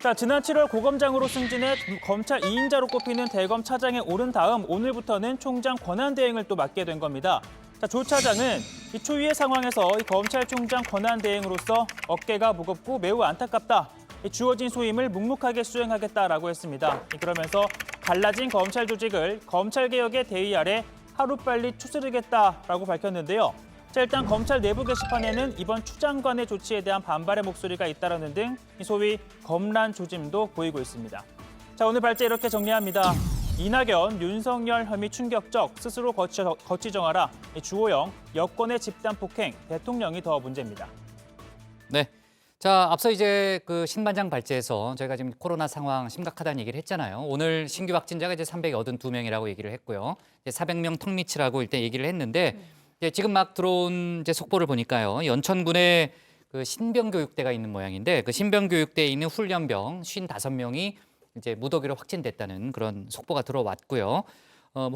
S13: 자, 지난 7월 고검장으로 승진해 검찰 2인자로 꼽히는 대검 차장에 오른 다음 오늘부터는 총장 권한 대행을 또 맡게 된 겁니다. 자, 조 차장은 이 초유의 상황에서 이 검찰총장 권한 대행으로서 어깨가 무겁고 매우 안타깝다. 주어진 소임을 묵묵하게 수행하겠다라고 했습니다. 그러면서 갈라진 검찰 조직을 검찰개혁의 대의 아래 하루빨리 추스르겠다라고 밝혔는데요. 자, 일단 검찰 내부 게시판에는 이번 추 장관의 조치에 대한 반발의 목소리가 잇따르는 등 소위 검란 조짐도 보이고 있습니다. 자, 오늘 발제 이렇게 정리합니다. 이낙연, 윤석열 혐의 충격적, 스스로 거치 정하라. 주호영, 여권의 집단 폭행, 대통령이 더 문제입니다.
S1: 네. 자, 앞서 이제 그 신반장 발제에서 저희가 지금 코로나 상황 심각하다는 얘기를 했잖아요. 오늘 신규 확진자가 이제 382명이라고 얘기를 했고요. 이제 400명 턱 밑이라고 일단 얘기를 했는데 이제 지금 막 들어온 이제 속보를 보니까요. 연천군에 그 신병교육대가 있는 모양인데 그 신병교육대에 있는 훈련병 55명이 이제 무더기로 확진됐다는 그런 속보가 들어왔고요.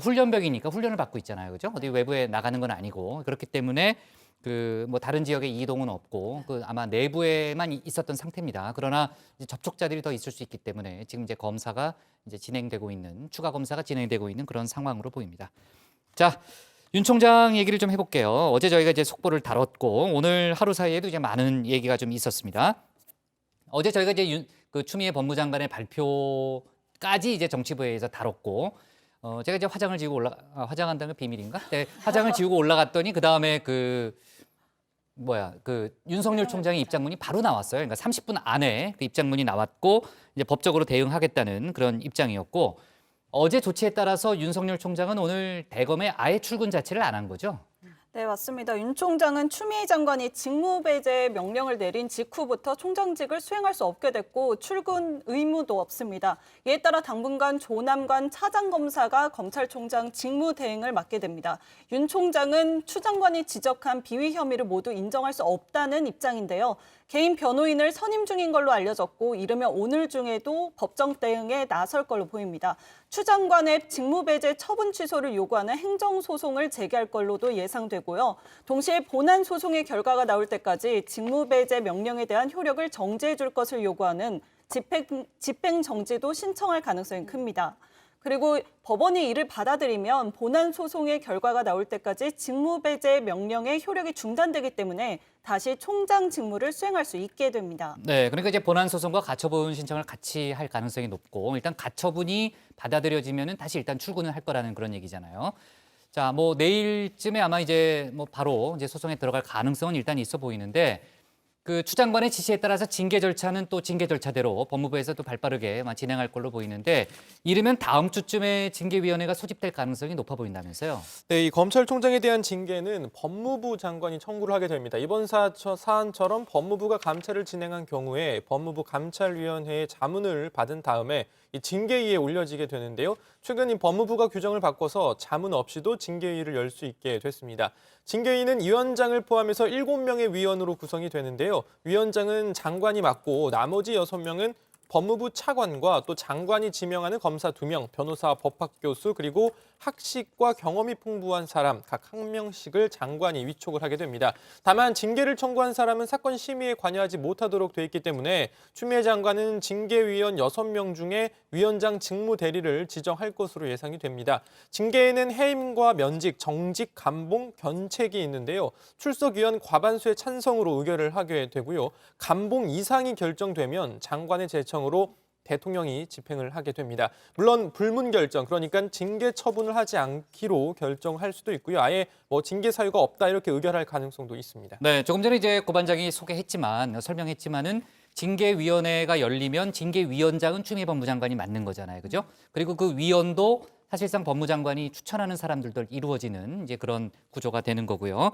S1: 훈련병이니까 훈련을 받고 있잖아요, 그죠? 어디 외부에 나가는 건 아니고 그렇기 때문에 그 뭐 다른 지역에 이동은 없고 그 아마 내부에만 있었던 상태입니다. 그러나 이제 접촉자들이 더 있을 수 있기 때문에 지금 이제 검사가 이제 진행되고 있는 추가 검사가 진행되고 있는 그런 상황으로 보입니다. 자, 윤 총장 얘기를 좀 해볼게요. 어제 저희가 이제 속보를 다뤘고 오늘 하루 사이에도 이제 많은 얘기가 좀 있었습니다. 어제 저희가 이제 그 추미애 법무장관의 발표까지 이제 정치부에서 다뤘고. 제가 이제 화장을 지우고 화장한다는 건 비밀인가? 네, 화장을 지우고 올라갔더니 그 다음에 윤석열 총장의 입장문이 바로 나왔어요. 그러니까 30분 안에 그 입장문이 나왔고 이제 법적으로 대응하겠다는 그런 입장이었고 어제 조치에 따라서 윤석열 총장은 오늘 대검에 아예 출근 자체를 안 한 거죠?
S11: 네, 맞습니다. 윤 총장은 추미애 장관이 직무배제 명령을 내린 직후부터 총장직을 수행할 수 없게 됐고 출근 의무도 없습니다. 이에 따라 당분간 조남관 차장검사가 검찰총장 직무 대행을 맡게 됩니다. 윤 총장은 추 장관이 지적한 비위 혐의를 모두 인정할 수 없다는 입장인데요. 개인 변호인을 선임 중인 걸로 알려졌고 이르면 오늘 중에도 법정 대응에 나설 걸로 보입니다. 추 장관의 직무배제 처분 취소를 요구하는 행정소송을 제기할 걸로도 예상되고요. 동시에 본안 소송의 결과가 나올 때까지 직무배제 명령에 대한 효력을 정지해 줄 것을 요구하는 집행정지도 신청할 가능성이 큽니다. 그리고 법원이 이를 받아들이면 본안 소송의 결과가 나올 때까지 직무배제 명령의 효력이 중단되기 때문에 다시 총장 직무를 수행할 수 있게 됩니다.
S1: 네, 그러니까 이제 본안 소송과 가처분 신청을 같이 할 가능성이 높고 일단 가처분이 받아들여지면은 다시 일단 출근을 할 거라는 그런 얘기잖아요. 자, 뭐 내일쯤에 아마 이제 뭐 바로 이제 소송에 들어갈 가능성은 일단 있어 보이는데 그 추 장관의 지시에 따라서 징계 절차는 또 징계 절차대로 법무부에서 또 발빠르게 진행할 걸로 보이는데 이르면 다음 주쯤에 징계위원회가 소집될 가능성이 높아 보인다면서요?
S12: 네, 이 검찰총장에 대한 징계는 법무부 장관이 청구를 하게 됩니다. 이번 사안처럼 법무부가 감찰을 진행한 경우에 법무부 감찰위원회의 자문을 받은 다음에 이 징계위에 올려지게 되는데요. 최근 이 법무부가 규정을 바꿔서 자문 없이도 징계위를 열 수 있게 됐습니다. 징계위는 위원장을 포함해서 7명의 위원으로 구성이 되는데요. 위원장은 장관이 맡고 나머지 6명은 법무부 차관과 또 장관이 지명하는 검사 2명, 변호사, 법학교수 그리고 학식과 경험이 풍부한 사람 각 1명씩을 장관이 위촉을 하게 됩니다. 다만 징계를 청구한 사람은 사건 심의에 관여하지 못하도록 돼 있기 때문에 추미애 장관은 징계위원 6명 중에 위원장 직무 대리를 지정할 것으로 예상이 됩니다. 징계에는 해임과 면직, 정직, 감봉, 견책이 있는데요. 출석위원 과반수의 찬성으로 의결을 하게 되고요. 감봉 이상이 결정되면 장관의 제청으로 대통령이 집행을 하게 됩니다. 물론 불문 결정, 그러니까 징계 처분을 하지 않기로 결정할 수도 있고요. 아예 뭐 징계 사유가 없다 이렇게 의결할 가능성도 있습니다.
S1: 네, 조금 전에 이제 고 반장이 설명했지만은 징계위원회가 열리면 징계위원장은 추미애 법무장관이 맡는 거잖아요, 그죠? 그리고 그 위원도 사실상 법무장관이 추천하는 사람들도 이루어지는 이제 그런 구조가 되는 거고요.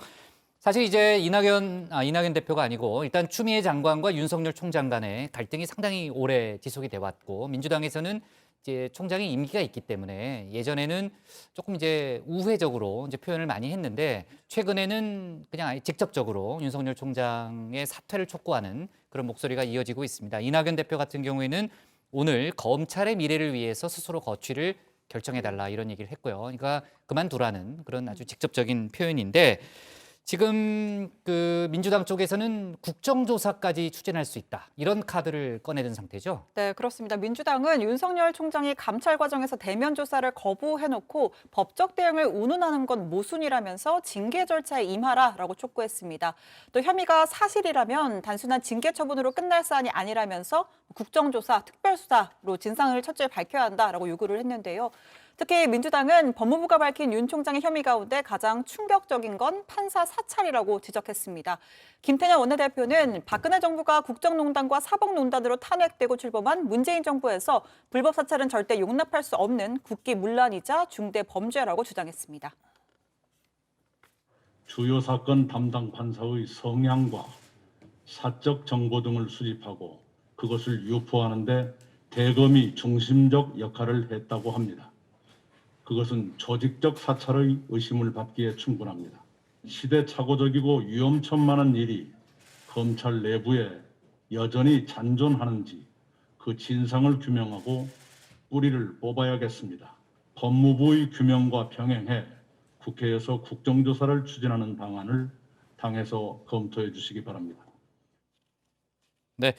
S1: 사실 이제 이낙연 대표가 아니고 일단 추미애 장관과 윤석열 총장 간의 갈등이 상당히 오래 지속이 돼 왔고 민주당에서는 이제 총장의 임기가 있기 때문에 예전에는 조금 이제 우회적으로 이제 표현을 많이 했는데 최근에는 그냥 아예 직접적으로 윤석열 총장의 사퇴를 촉구하는 그런 목소리가 이어지고 있습니다. 이낙연 대표 같은 경우에는 오늘 검찰의 미래를 위해서 스스로 거취를 결정해달라 이런 얘기를 했고요. 그러니까 그만두라는 그런 아주 직접적인 표현인데 지금 그 민주당 쪽에서는 국정조사까지 추진할 수 있다. 이런 카드를 꺼내든 상태죠.
S2: 네, 그렇습니다. 민주당은 윤석열 총장이 감찰 과정에서 대면 조사를 거부해놓고 법적 대응을 운운하는 건 모순이라면서 징계 절차에 임하라라고 촉구했습니다. 또 혐의가 사실이라면 단순한 징계 처분으로 끝날 사안이 아니라면서 국정조사, 특별수사로 진상을 철저히 밝혀야 한다라고 요구를 했는데요. 특히 민주당은 법무부가 밝힌 윤 총장의 혐의 가운데 가장 충격적인 건 판사 사찰이라고 지적했습니다. 김태년 원내대표는 박근혜 정부가 국정농단과 사법농단으로 탄핵되고 출범한 문재인 정부에서 불법 사찰은 절대 용납할 수 없는 국기문란이자 중대 범죄라고 주장했습니다.
S16: 주요 사건 담당 판사의 성향과 사적 정보 등을 수집하고 그것을 유포하는 데 대검이 중심적 역할을 했다고 합니다. 그것은 조직적 사찰의 의심을 받기에 충분합니다. 시대착오적이고 위험천만한 일이 검찰 내부에 여전히 잔존하는지 그 진상을 규명하고 뿌리를 뽑아야겠습니다. 법무부의 규명과 병행해 국회에서 국정조사를 추진하는 방안을 당에서 검토해 주시기 바랍니다.
S1: 네,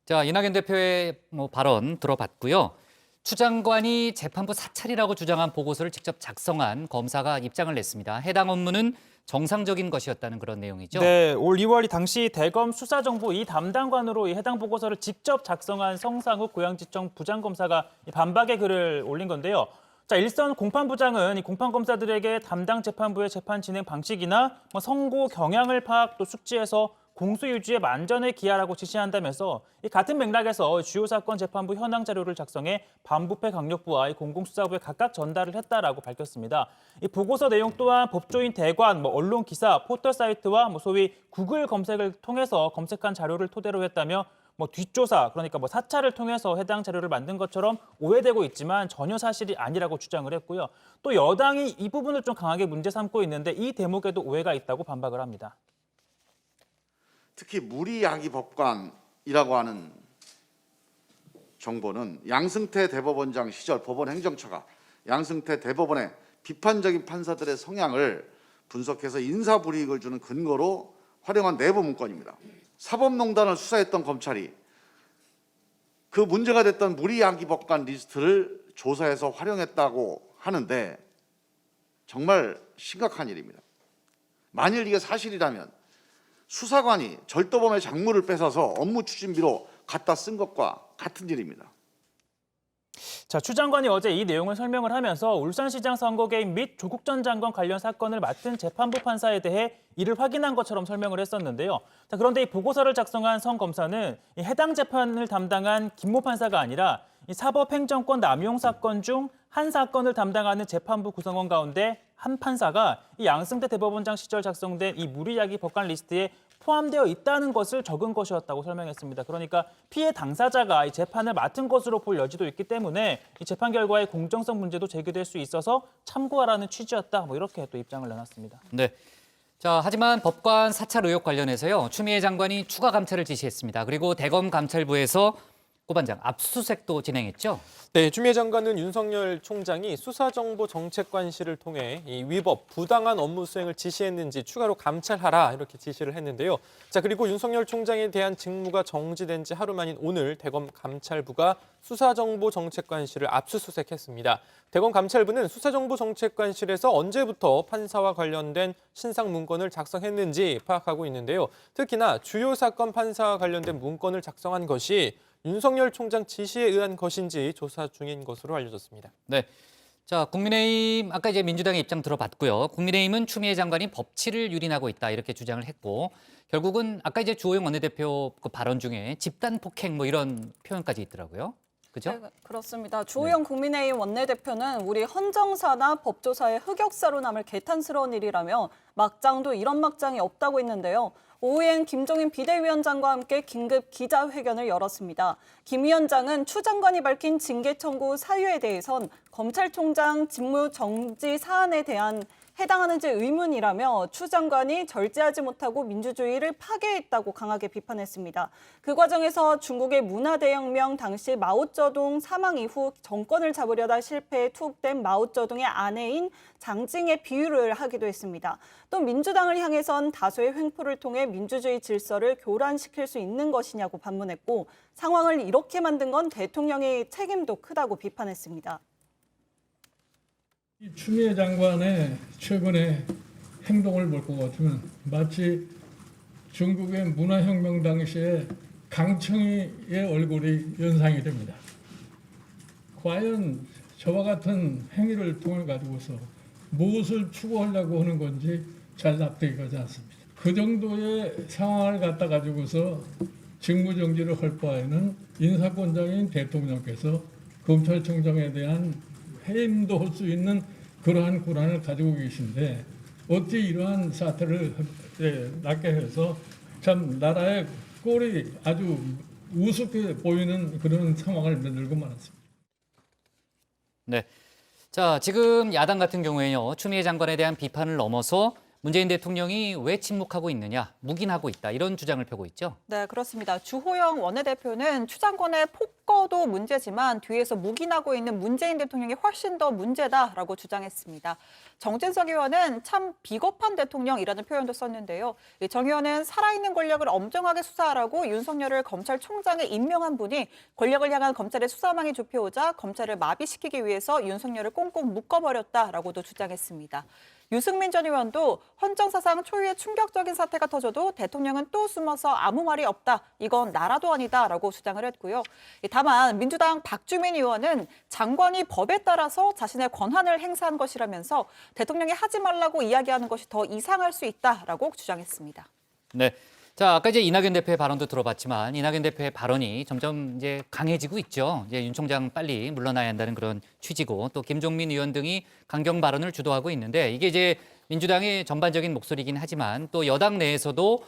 S1: 자 이낙연 대표의 발언 들어봤고요. 추 장관이 재판부 사찰이라고 주장한 보고서를 직접 작성한 검사가 입장을 냈습니다. 해당 업무는 정상적인 것이었다는 그런 내용이죠.
S13: 네, 올 2월 당시 대검 수사정보 이 담당관으로 이 해당 보고서를 직접 작성한 성상욱 고양지청 부장검사가 반박의 글을 올린 건데요. 자, 일선 공판부장은 이 공판검사들에게 담당 재판부의 재판 진행 방식이나 선고 경향을 파악 또 숙지해서 공소 유지에 만전을 기하라고 지시한다면서 이 같은 맥락에서 주요 사건 재판부 현황 자료를 작성해 반부패 강력부와 이 공공수사부에 각각 전달을 했다라고 밝혔습니다. 이 보고서 내용 또한 법조인 대관, 언론 기사, 포털 사이트와 소위 구글 검색을 통해서 검색한 자료를 토대로 했다며 뒷조사, 그러니까 사찰을 통해서 해당 자료를 만든 것처럼 오해되고 있지만 전혀 사실이 아니라고 주장을 했고요. 또 여당이 이 부분을 좀 강하게 문제 삼고 있는데 이 대목에도 오해가 있다고 반박을 합니다.
S18: 특히 무리야기법관이라고 하는 정보는 양승태 대법원장 시절 법원 행정처가 양승태 대법원의 비판적인 판사들의 성향을 분석해서 인사불이익을 주는 근거로 활용한 내부 문건입니다. 사법농단을 수사했던 검찰이 그 문제가 됐던 무리야기법관 리스트를 조사해서 활용했다고 하는데 정말 심각한 일입니다. 만일 이게 사실이라면 수사관이 절도범의 작물을 뺏어서 업무 추진비로 갖다 쓴 것과 같은 일입니다.
S13: 자, 추 장관이 어제 이 내용을 설명을 하면서 울산시장 선거 개입 및 조국 전 장관 관련 사건을 맡은 재판부 판사에 대해 이를 확인한 것처럼 설명을 했었는데요. 자, 그런데 이 보고서를 작성한 성 검사는 이 해당 재판을 담당한 김모 판사가 아니라 이 사법행정권 남용 사건 중 한 사건을 담당하는 재판부 구성원 가운데 한 판사가 이 양승태 대법원장 시절 작성된 이 무리야기 법관 리스트에 포함되어 있다는 것을 적은 것이었다고 설명했습니다. 그러니까 피해 당사자가 이 재판을 맡은 것으로 볼 여지도 있기 때문에 이 재판 결과의 공정성 문제도 제기될 수 있어서 참고하라는 취지였다. 이렇게 또 입장을 내놨습니다.
S1: 네. 자, 하지만 법관 사찰 의혹 관련해서요. 추미애 장관이 추가 감찰을 지시했습니다. 그리고 대검 감찰부에서 고반장 압수수색도 진행했죠?
S12: 네, 추미애 장관은 윤석열 총장이 수사정보정책관실을 통해 이 위법, 부당한 업무 수행을 지시했는지 추가로 감찰하라 이렇게 지시를 했는데요. 자, 그리고 윤석열 총장에 대한 직무가 정지된 지 하루 만인 오늘 대검 감찰부가 수사정보정책관실을 압수수색했습니다. 대검 감찰부는 수사정보정책관실에서 언제부터 판사와 관련된 신상 문건을 작성했는지 파악하고 있는데요. 특히나 주요 사건 판사와 관련된 문건을 작성한 것이 윤석열 총장 지시에 의한 것인지 조사 중인 것으로 알려졌습니다.
S1: 네. 자, 국민의힘 아까 이제 민주당의 입장 들어봤고요. 국민의힘은 추미애 장관이 법치를 유린하고 있다 이렇게 주장을 했고 결국은 아까 이제 주호영 원내대표 그 발언 중에 집단 폭행 이런 표현까지 있더라고요. 그죠?
S11: 네, 그렇습니다. 주호영 국민의힘 원내대표는 우리 헌정사나 법조사의 흑역사로 남을 개탄스러운 일이라며 막장도 이런 막장이 없다고 했는데요. 오후엔 김종인 비대위원장과 함께 긴급 기자회견을 열었습니다. 김 위원장은 추 장관이 밝힌 징계 청구 사유에 대해선 검찰총장 직무 정지 사안에 대한 해당하는지 의문이라며 추 장관이 절제하지 못하고 민주주의를 파괴했다고 강하게 비판했습니다. 그 과정에서 중국의 문화대혁명 당시 마오쩌둥 사망 이후 정권을 잡으려다 실패해 투옥된 마오쩌둥의 아내인 장징의 비유를 하기도 했습니다. 또 민주당을 향해선 다소의 횡포를 통해 민주주의 질서를 교란시킬 수 있는 것이냐고 반문했고 상황을 이렇게 만든 건 대통령의 책임도 크다고 비판했습니다.
S3: 이 추미애 장관의 최근의 행동을 볼 것 같으면 마치 중국의 문화혁명 당시에 강청이의 얼굴이 연상이 됩니다. 과연 저와 같은 행위를 통해 가지고서 무엇을 추구하려고 하는 건지 잘 납득이 가지 않습니다. 그 정도의 상황을 갖다 가지고서 직무정지를 할 바에는 인사권자인 대통령께서 검찰총장에 대한 해임도 할 수 있는 그러한 권한을 가지고 계신데 어찌 이러한 사태를 낳게 해서 참 나라의 꼴이 아주 우습게 보이는 그런 상황을 만들고 말았습니다.
S1: 네. 자, 지금 야당 같은 경우에요. 추미애 장관에 대한 비판을 넘어서 문재인 대통령이 왜 침묵하고 있느냐, 묵인하고 있다 이런 주장을 펴고 있죠.
S2: 네, 그렇습니다. 주호영 원내대표는 추 장관의 폭거도 문제지만 뒤에서 묵인하고 있는 문재인 대통령이 훨씬 더 문제다라고 주장했습니다. 정진석 의원은 참 비겁한 대통령이라는 표현도 썼는데요. 정 의원은 살아있는 권력을 엄정하게 수사하라고 윤석열을 검찰총장에 임명한 분이 권력을 향한 검찰의 수사망이 좁혀오자 검찰을 마비시키기 위해서 윤석열을 꽁꽁 묶어버렸다라고도 주장했습니다. 유승민 전 의원도 헌정사상 초유의 충격적인 사태가 터져도 대통령은 또 숨어서 아무 말이 없다. 이건 나라도 아니다라고 주장을 했고요. 다만 민주당 박주민 의원은 장관이 법에 따라서 자신의 권한을 행사한 것이라면서 대통령이 하지 말라고 이야기하는 것이 더 이상할 수 있다라고 주장했습니다.
S1: 네. 자, 아까 이제 이낙연 대표의 발언도 들어봤지만 이낙연 대표의 발언이 점점 이제 강해지고 있죠. 이제 윤 총장 빨리 물러나야 한다는 그런 취지고 또 김종민 의원 등이 강경 발언을 주도하고 있는데 이게 이제 민주당의 전반적인 목소리이긴 하지만 또 여당 내에서도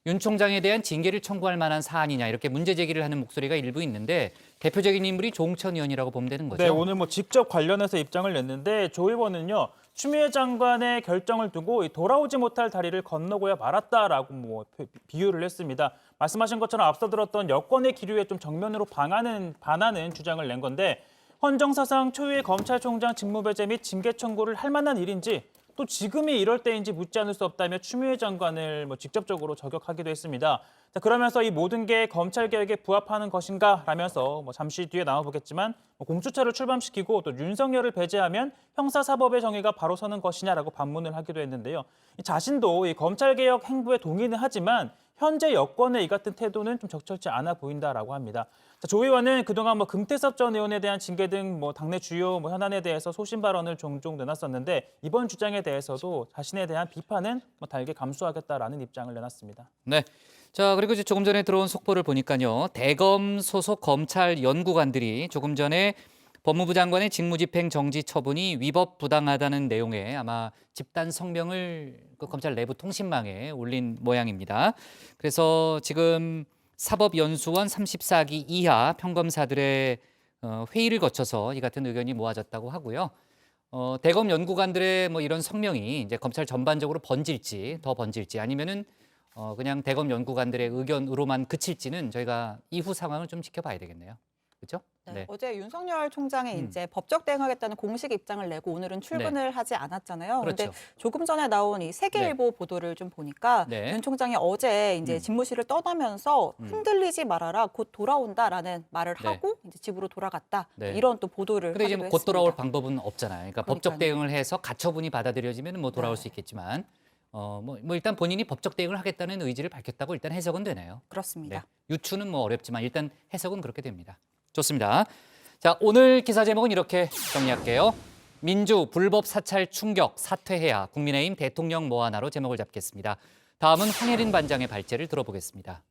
S1: 윤 총장에 대한 징계를 청구할 만한 사안이냐 이렇게 문제 제기를 하는 목소리가 일부 있는데 대표적인 인물이 조홍천 의원이라고 보면 되는 거죠.
S13: 네, 오늘 뭐 직접 관련해서 입장을 냈는데 조 의원은요. 추미애 장관의 결정을 두고 돌아오지 못할 다리를 건너고야 말았다라고 뭐 비유를 했습니다. 말씀하신 것처럼 앞서 들었던 여권의 기류에 좀 정면으로 반하는 주장을 낸 건데 헌정사상 초유의 검찰총장 직무배제 및 징계 청구를 할 만한 일인지 또 지금이 이럴 때인지 묻지 않을 수 없다며 추미애 장관을 뭐 직접적으로 저격하기도 했습니다. 자, 그러면서 이 모든 게 검찰 개혁에 부합하는 것인가 라면서 뭐 잠시 뒤에 나와보겠지만 공수처를 출범시키고 또 윤석열을 배제하면 형사사법의 정의가 바로 서는 것이냐라고 반문을 하기도 했는데요. 자신도 이 검찰 개혁 행보에 동의는 하지만 현재 여권의 이 같은 태도는 좀 적절치 않아 보인다라고 합니다. 자, 조 의원은 그동안 뭐 금태섭 전 의원에 대한 징계 등 뭐 당내 주요 현안에 대해서 소신 발언을 종종 내놨었는데 이번 주장에 대해서도 자신에 대한 비판은 뭐 달게 감수하겠다라는 입장을 내놨습니다.
S1: 네. 자, 그리고 이제 조금 전에 들어온 속보를 보니까요. 대검 소속 검찰 연구관들이 조금 전에 법무부 장관의 직무집행 정지 처분이 위법 부당하다는 내용의 아마 집단 성명을 그 검찰 내부 통신망에 올린 모양입니다. 그래서 지금 사법연수원 34기 이하 평검사들의 회의를 거쳐서 이 같은 의견이 모아졌다고 하고요. 대검 연구관들의 뭐 이런 성명이 이제 검찰 전반적으로 더 번질지 아니면은 그냥 대검 연구관들의 의견으로만 그칠지는 저희가 이후 상황을 좀 지켜봐야 되겠네요. 그렇죠?
S2: 네. 어제 윤석열 총장이 이제 법적 대응하겠다는 공식 입장을 내고 오늘은 출근을 하지 않았잖아요. 그런데
S1: 그렇죠.
S2: 조금 전에 나온 이 세계일보 보도를 좀 보니까 윤 총장이 어제 이제 집무실을 떠나면서 흔들리지 말아라, 곧 돌아온다라는 말을 하고 이제 집으로 돌아갔다. 이런 또 보도를
S1: 근데 이제
S2: 하기도
S1: 곧
S2: 했습니다.
S1: 돌아올 방법은 없잖아요. 그러니까 법적 대응을 해서 가처분이 받아들여지면 뭐 돌아올 수 있겠지만 뭐 일단 본인이 법적 대응을 하겠다는 의지를 밝혔다고 일단 해석은 되네요.
S2: 그렇습니다.
S1: 네. 유추는 뭐 어렵지만 일단 해석은 그렇게 됩니다. 좋습니다. 자, 오늘 기사 제목은 이렇게 정리할게요. 민주 불법 사찰 충격 사퇴해야 국민의힘 대통령 뭐 하나로 제목을 잡겠습니다. 다음은 황혜린 반장의 발제를 들어보겠습니다.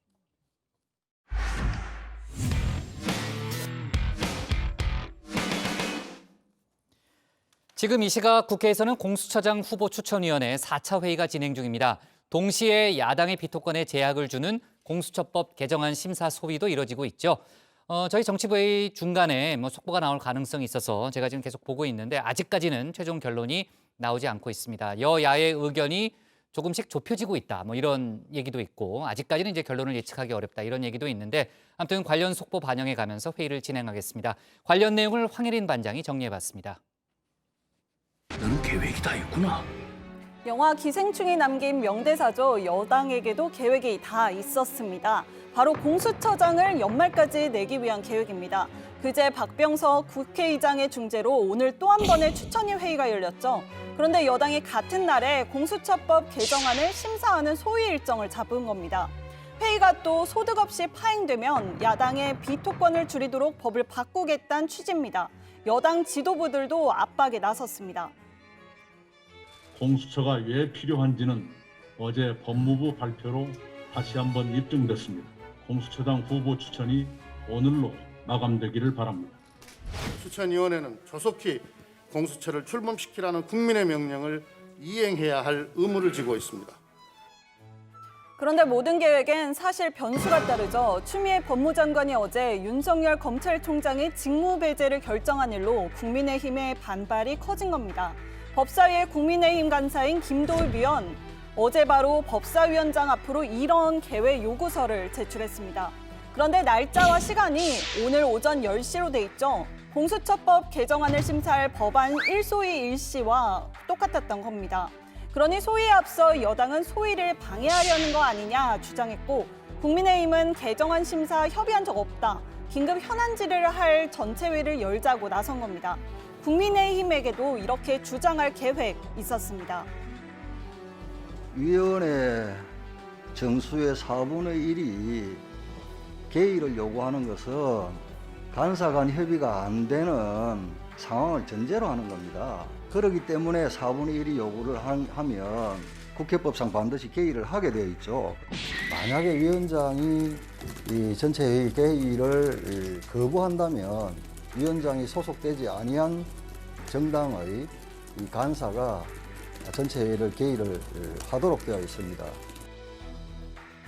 S1: 지금 이 시각 국회에서는 공수처장 후보 추천위원회 4차 회의가 진행 중입니다. 동시에 야당의 비토권에 제약을 주는 공수처법 개정안 심사 소위도 이뤄지고 있죠. 저희 정치부의 중간에 뭐 속보가 나올 가능성이 있어서 제가 지금 계속 보고 있는데 아직까지는 최종 결론이 나오지 않고 있습니다. 여야의 의견이 조금씩 좁혀지고 있다. 뭐 이런 얘기도 있고 아직까지는 이제 결론을 예측하기 어렵다. 이런 얘기도 있는데 아무튼 관련 속보 반영해 가면서 회의를 진행하겠습니다. 관련 내용을 황혜린 반장이 정리해봤습니다.
S4: 너는 계획이 다 있구나.
S11: 영화 기생충이 남긴 명대사죠. 여당에게도 계획이 다 있었습니다. 바로 공수처장을 연말까지 내기 위한 계획입니다. 그제 박병석 국회의장의 중재로 오늘 또 한 번의 추천위 회의가 열렸죠. 그런데 여당이 같은 날에 공수처법 개정안을 심사하는 소위 일정을 잡은 겁니다. 회의가 또 소득 없이 파행되면 야당의 비토권을 줄이도록 법을 바꾸겠다는 취지입니다. 여당 지도부들도 압박에 나섰습니다.
S16: 공수처가 왜 필요한지는 어제 법무부 발표로 다시 한번 입증됐습니다. 공수처장 후보 추천이 오늘로 마감되기를 바랍니다.
S17: 추천위원회는 조속히 공수처를 출범시키라는 국민의 명령을 이행해야 할 의무를 지고 있습니다.
S11: 그런데 모든 계획엔 사실 변수가 따르죠. 추미애 법무장관이 어제 윤석열 검찰총장의 직무배제를 결정한 일로 국민의힘의 반발이 커진 겁니다. 법사위의 국민의힘 간사인 김도읍 위원, 어제 바로 법사위원장 앞으로 이런 계획 요구서를 제출했습니다. 그런데 날짜와 시간이 오늘 오전 10시로 돼 있죠. 공수처법 개정안을 심사할 법안 1소위 1시와 똑같았던 겁니다. 그러니 소위에 앞서 여당은 소위를 방해하려는 거 아니냐 주장했고 국민의힘은 개정안 심사 협의한 적 없다. 긴급 현안 질의를 할 전체회를 열자고 나선 겁니다. 국민의힘에게도 이렇게 주장할 계획 있었습니다.
S5: 위원회 정수의 4분의 1이 개의를 요구하는 것은 간사 간 협의가 안 되는 상황을 전제로 하는 겁니다. 그렇기 때문에 4분의 1이 요구를 하면 국회법상 반드시 개의를 하게 되어 있죠. 만약에 위원장이 이 전체 회의 개의를 거부한다면 위원장이 소속되지 아니한 정당의 이 간사가 전체 회의를 개의를 하도록 되어 있습니다.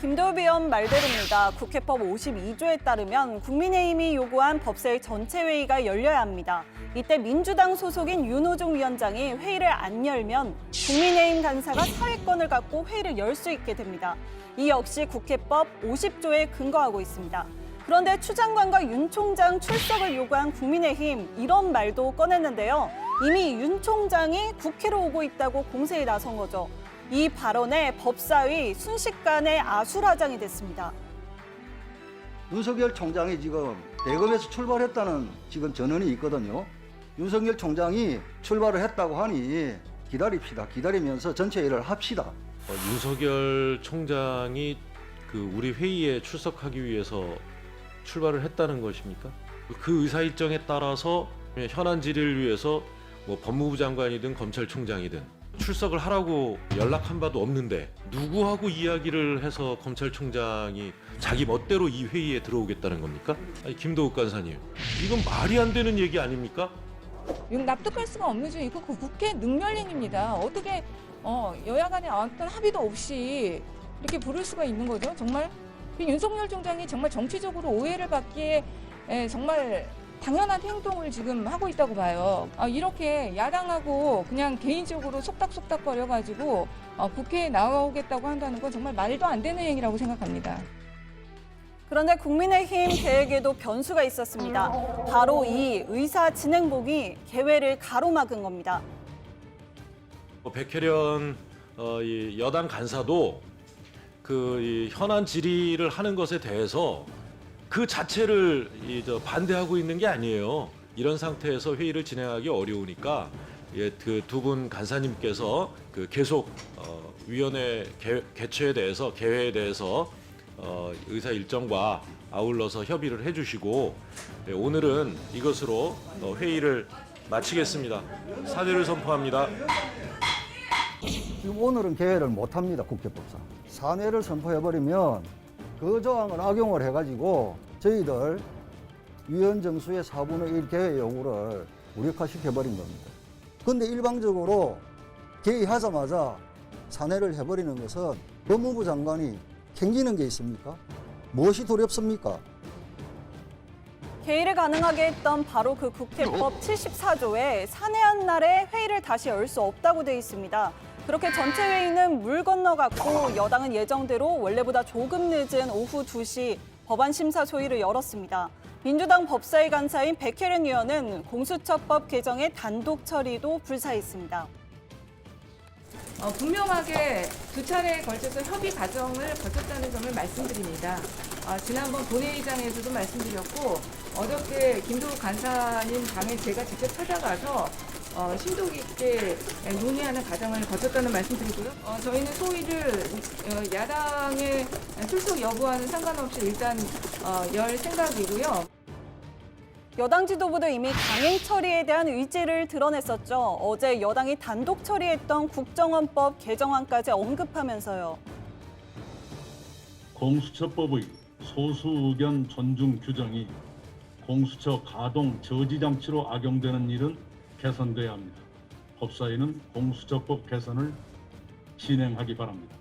S11: 김도읍 의원 말대로입니다. 국회법 52조에 따르면 국민의힘이 요구한 법사위 전체 회의가 열려야 합니다. 이때 민주당 소속인 윤호중 위원장이 회의를 안 열면 국민의힘 간사가 사회권을 갖고 회의를 열 수 있게 됩니다. 이 역시 국회법 50조에 근거하고 있습니다. 그런데 추 장관과 윤 총장 출석을 요구한 국민의힘 이런 말도 꺼냈는데요. 이미 윤 총장이 국회로 오고 있다고 공세에 나선 거죠. 이 발언에 법사위 순식간에 아수라장이 됐습니다.
S5: 윤석열 총장이 지금 대검에서 출발했다는 지금 전언이 있거든요. 윤석열 총장이 출발을 했다고 하니 기다립시다. 기다리면서 전체 회의를 합시다.
S6: 윤석열 총장이 우리 회의에 출석하기 위해서 출발을 했다는 것입니까? 그 의사 일정에 따라서 현안 질의를 위해서 법무부 장관이든 검찰총장이든 출석을 하라고 연락한 바도 없는데 누구하고 이야기를 해서 검찰총장이 자기 멋대로 이 회의에 들어오겠다는 겁니까? 아니, 김도읍 간사님, 이건 말이 안 되는 얘기 아닙니까?
S7: 납득할 수가 없는 중 이거 국회 능멸행입니다. 어떻게 여야 간에 어떤 합의도 없이 이렇게 부를 수가 있는 거죠? 정말 윤석열 총장이 정말 정치적으로 오해를 받기에 정말 당연한 행동을 지금 하고 있다고 봐요. 이렇게 야당하고 그냥 개인적으로 속닥속닥거려가지고 국회에 나오겠다고 한다는 건 정말 말도 안 되는 행위라고 생각합니다.
S11: 그런데 국민의힘 계획에도 변수가 있었습니다. 바로 이 의사진행본이 개회를 가로막은 겁니다.
S6: 백혜련 이 여당 간사도 이 현안 질의를 하는 것에 대해서 그 자체를 반대하고 있는 게 아니에요. 이런 상태에서 회의를 진행하기 어려우니까 그 두 분 간사님께서 계속 위원회 개최에 대해서 개회에 대해서 의사 일정과 아울러서 협의를 해주시고 오늘은 이것으로 회의를 마치겠습니다. 사퇴를 선포합니다.
S5: 오늘은 개회를 못합니다. 국회법상. 사퇴를 선포해버리면 그 조항을 악용을 해가지고 저희들 위원 정수의 4분의 1 개회 요구를 무력화시켜버린 겁니다. 그런데 일방적으로 개의하자마자 사퇴를 해버리는 것은 법무부 장관이 캥기는 게 있습니까? 무엇이 두렵습니까?
S11: 개의를 가능하게 했던 바로 그 국회법 74조에 사내한 날에 회의를 다시 열 수 없다고 돼 있습니다. 그렇게 전체 회의는 물 건너갔고 여당은 예정대로 원래보다 조금 늦은 오후 2시 법안 심사 소위를 열었습니다. 민주당 법사위 간사인 백혜련 의원은 공수처법 개정의 단독 처리도 불사했습니다.
S7: 분명하게 두 차례에 걸쳐서 협의 과정을 거쳤다는 점을 말씀드립니다. 지난번 본회의장에서도 말씀드렸고 어저께 김도읍 간사님 방에 제가 직접 찾아가서 심도 깊게 논의하는 과정을 거쳤다는 말씀드리고요. 저희는 소위를 야당의 출석 여부와는 상관없이 일단 열 생각이고요.
S11: 여당 지도부도 이미 강행 처리에 대한 의지를 드러냈었죠. 어제 여당이 단독 처리했던 국정원법 개정안까지 언급하면서요.
S16: 공수처법의 소수 의견 존중 규정이 공수처 가동 저지 장치로 악용되는 일은 개선돼야 합니다. 법사위는 공수처법 개선을 진행하기 바랍니다.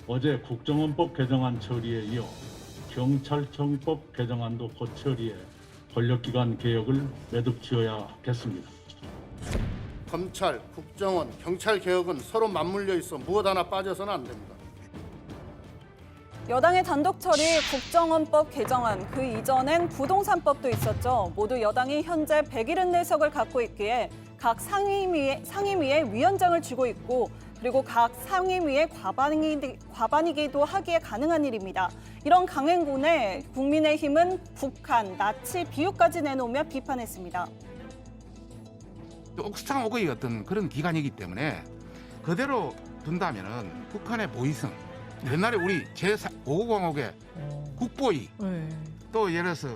S16: 어제 국정원법 개정안 처리에 이어 경찰청법 개정안도 곧 처리해 권력기관 개혁을 매듭지어야겠습니다.
S17: 검찰, 국정원, 경찰 개혁은 서로 맞물려 있어 무엇 하나 빠져서는 안 됩니다.
S11: 여당의 단독 처리 국정원법 개정안, 그 이전엔 부동산법도 있었죠. 모두 여당이 현재 174석을 갖고 있기에 각 상임위에 위원장을 쥐고 있고 그리고 각 상임위의 과반이기도 하기에 가능한 일입니다. 이런 강행군에 국민의힘은 북한, 나치 비유까지 내놓으며 비판했습니다.
S8: 옥상 오거의 어떤 그런 기관이기 때문에 그대로 둔다면은 북한의 보위성, 옛날에 우리 제5공화국의 국보위, 또 예를 들어서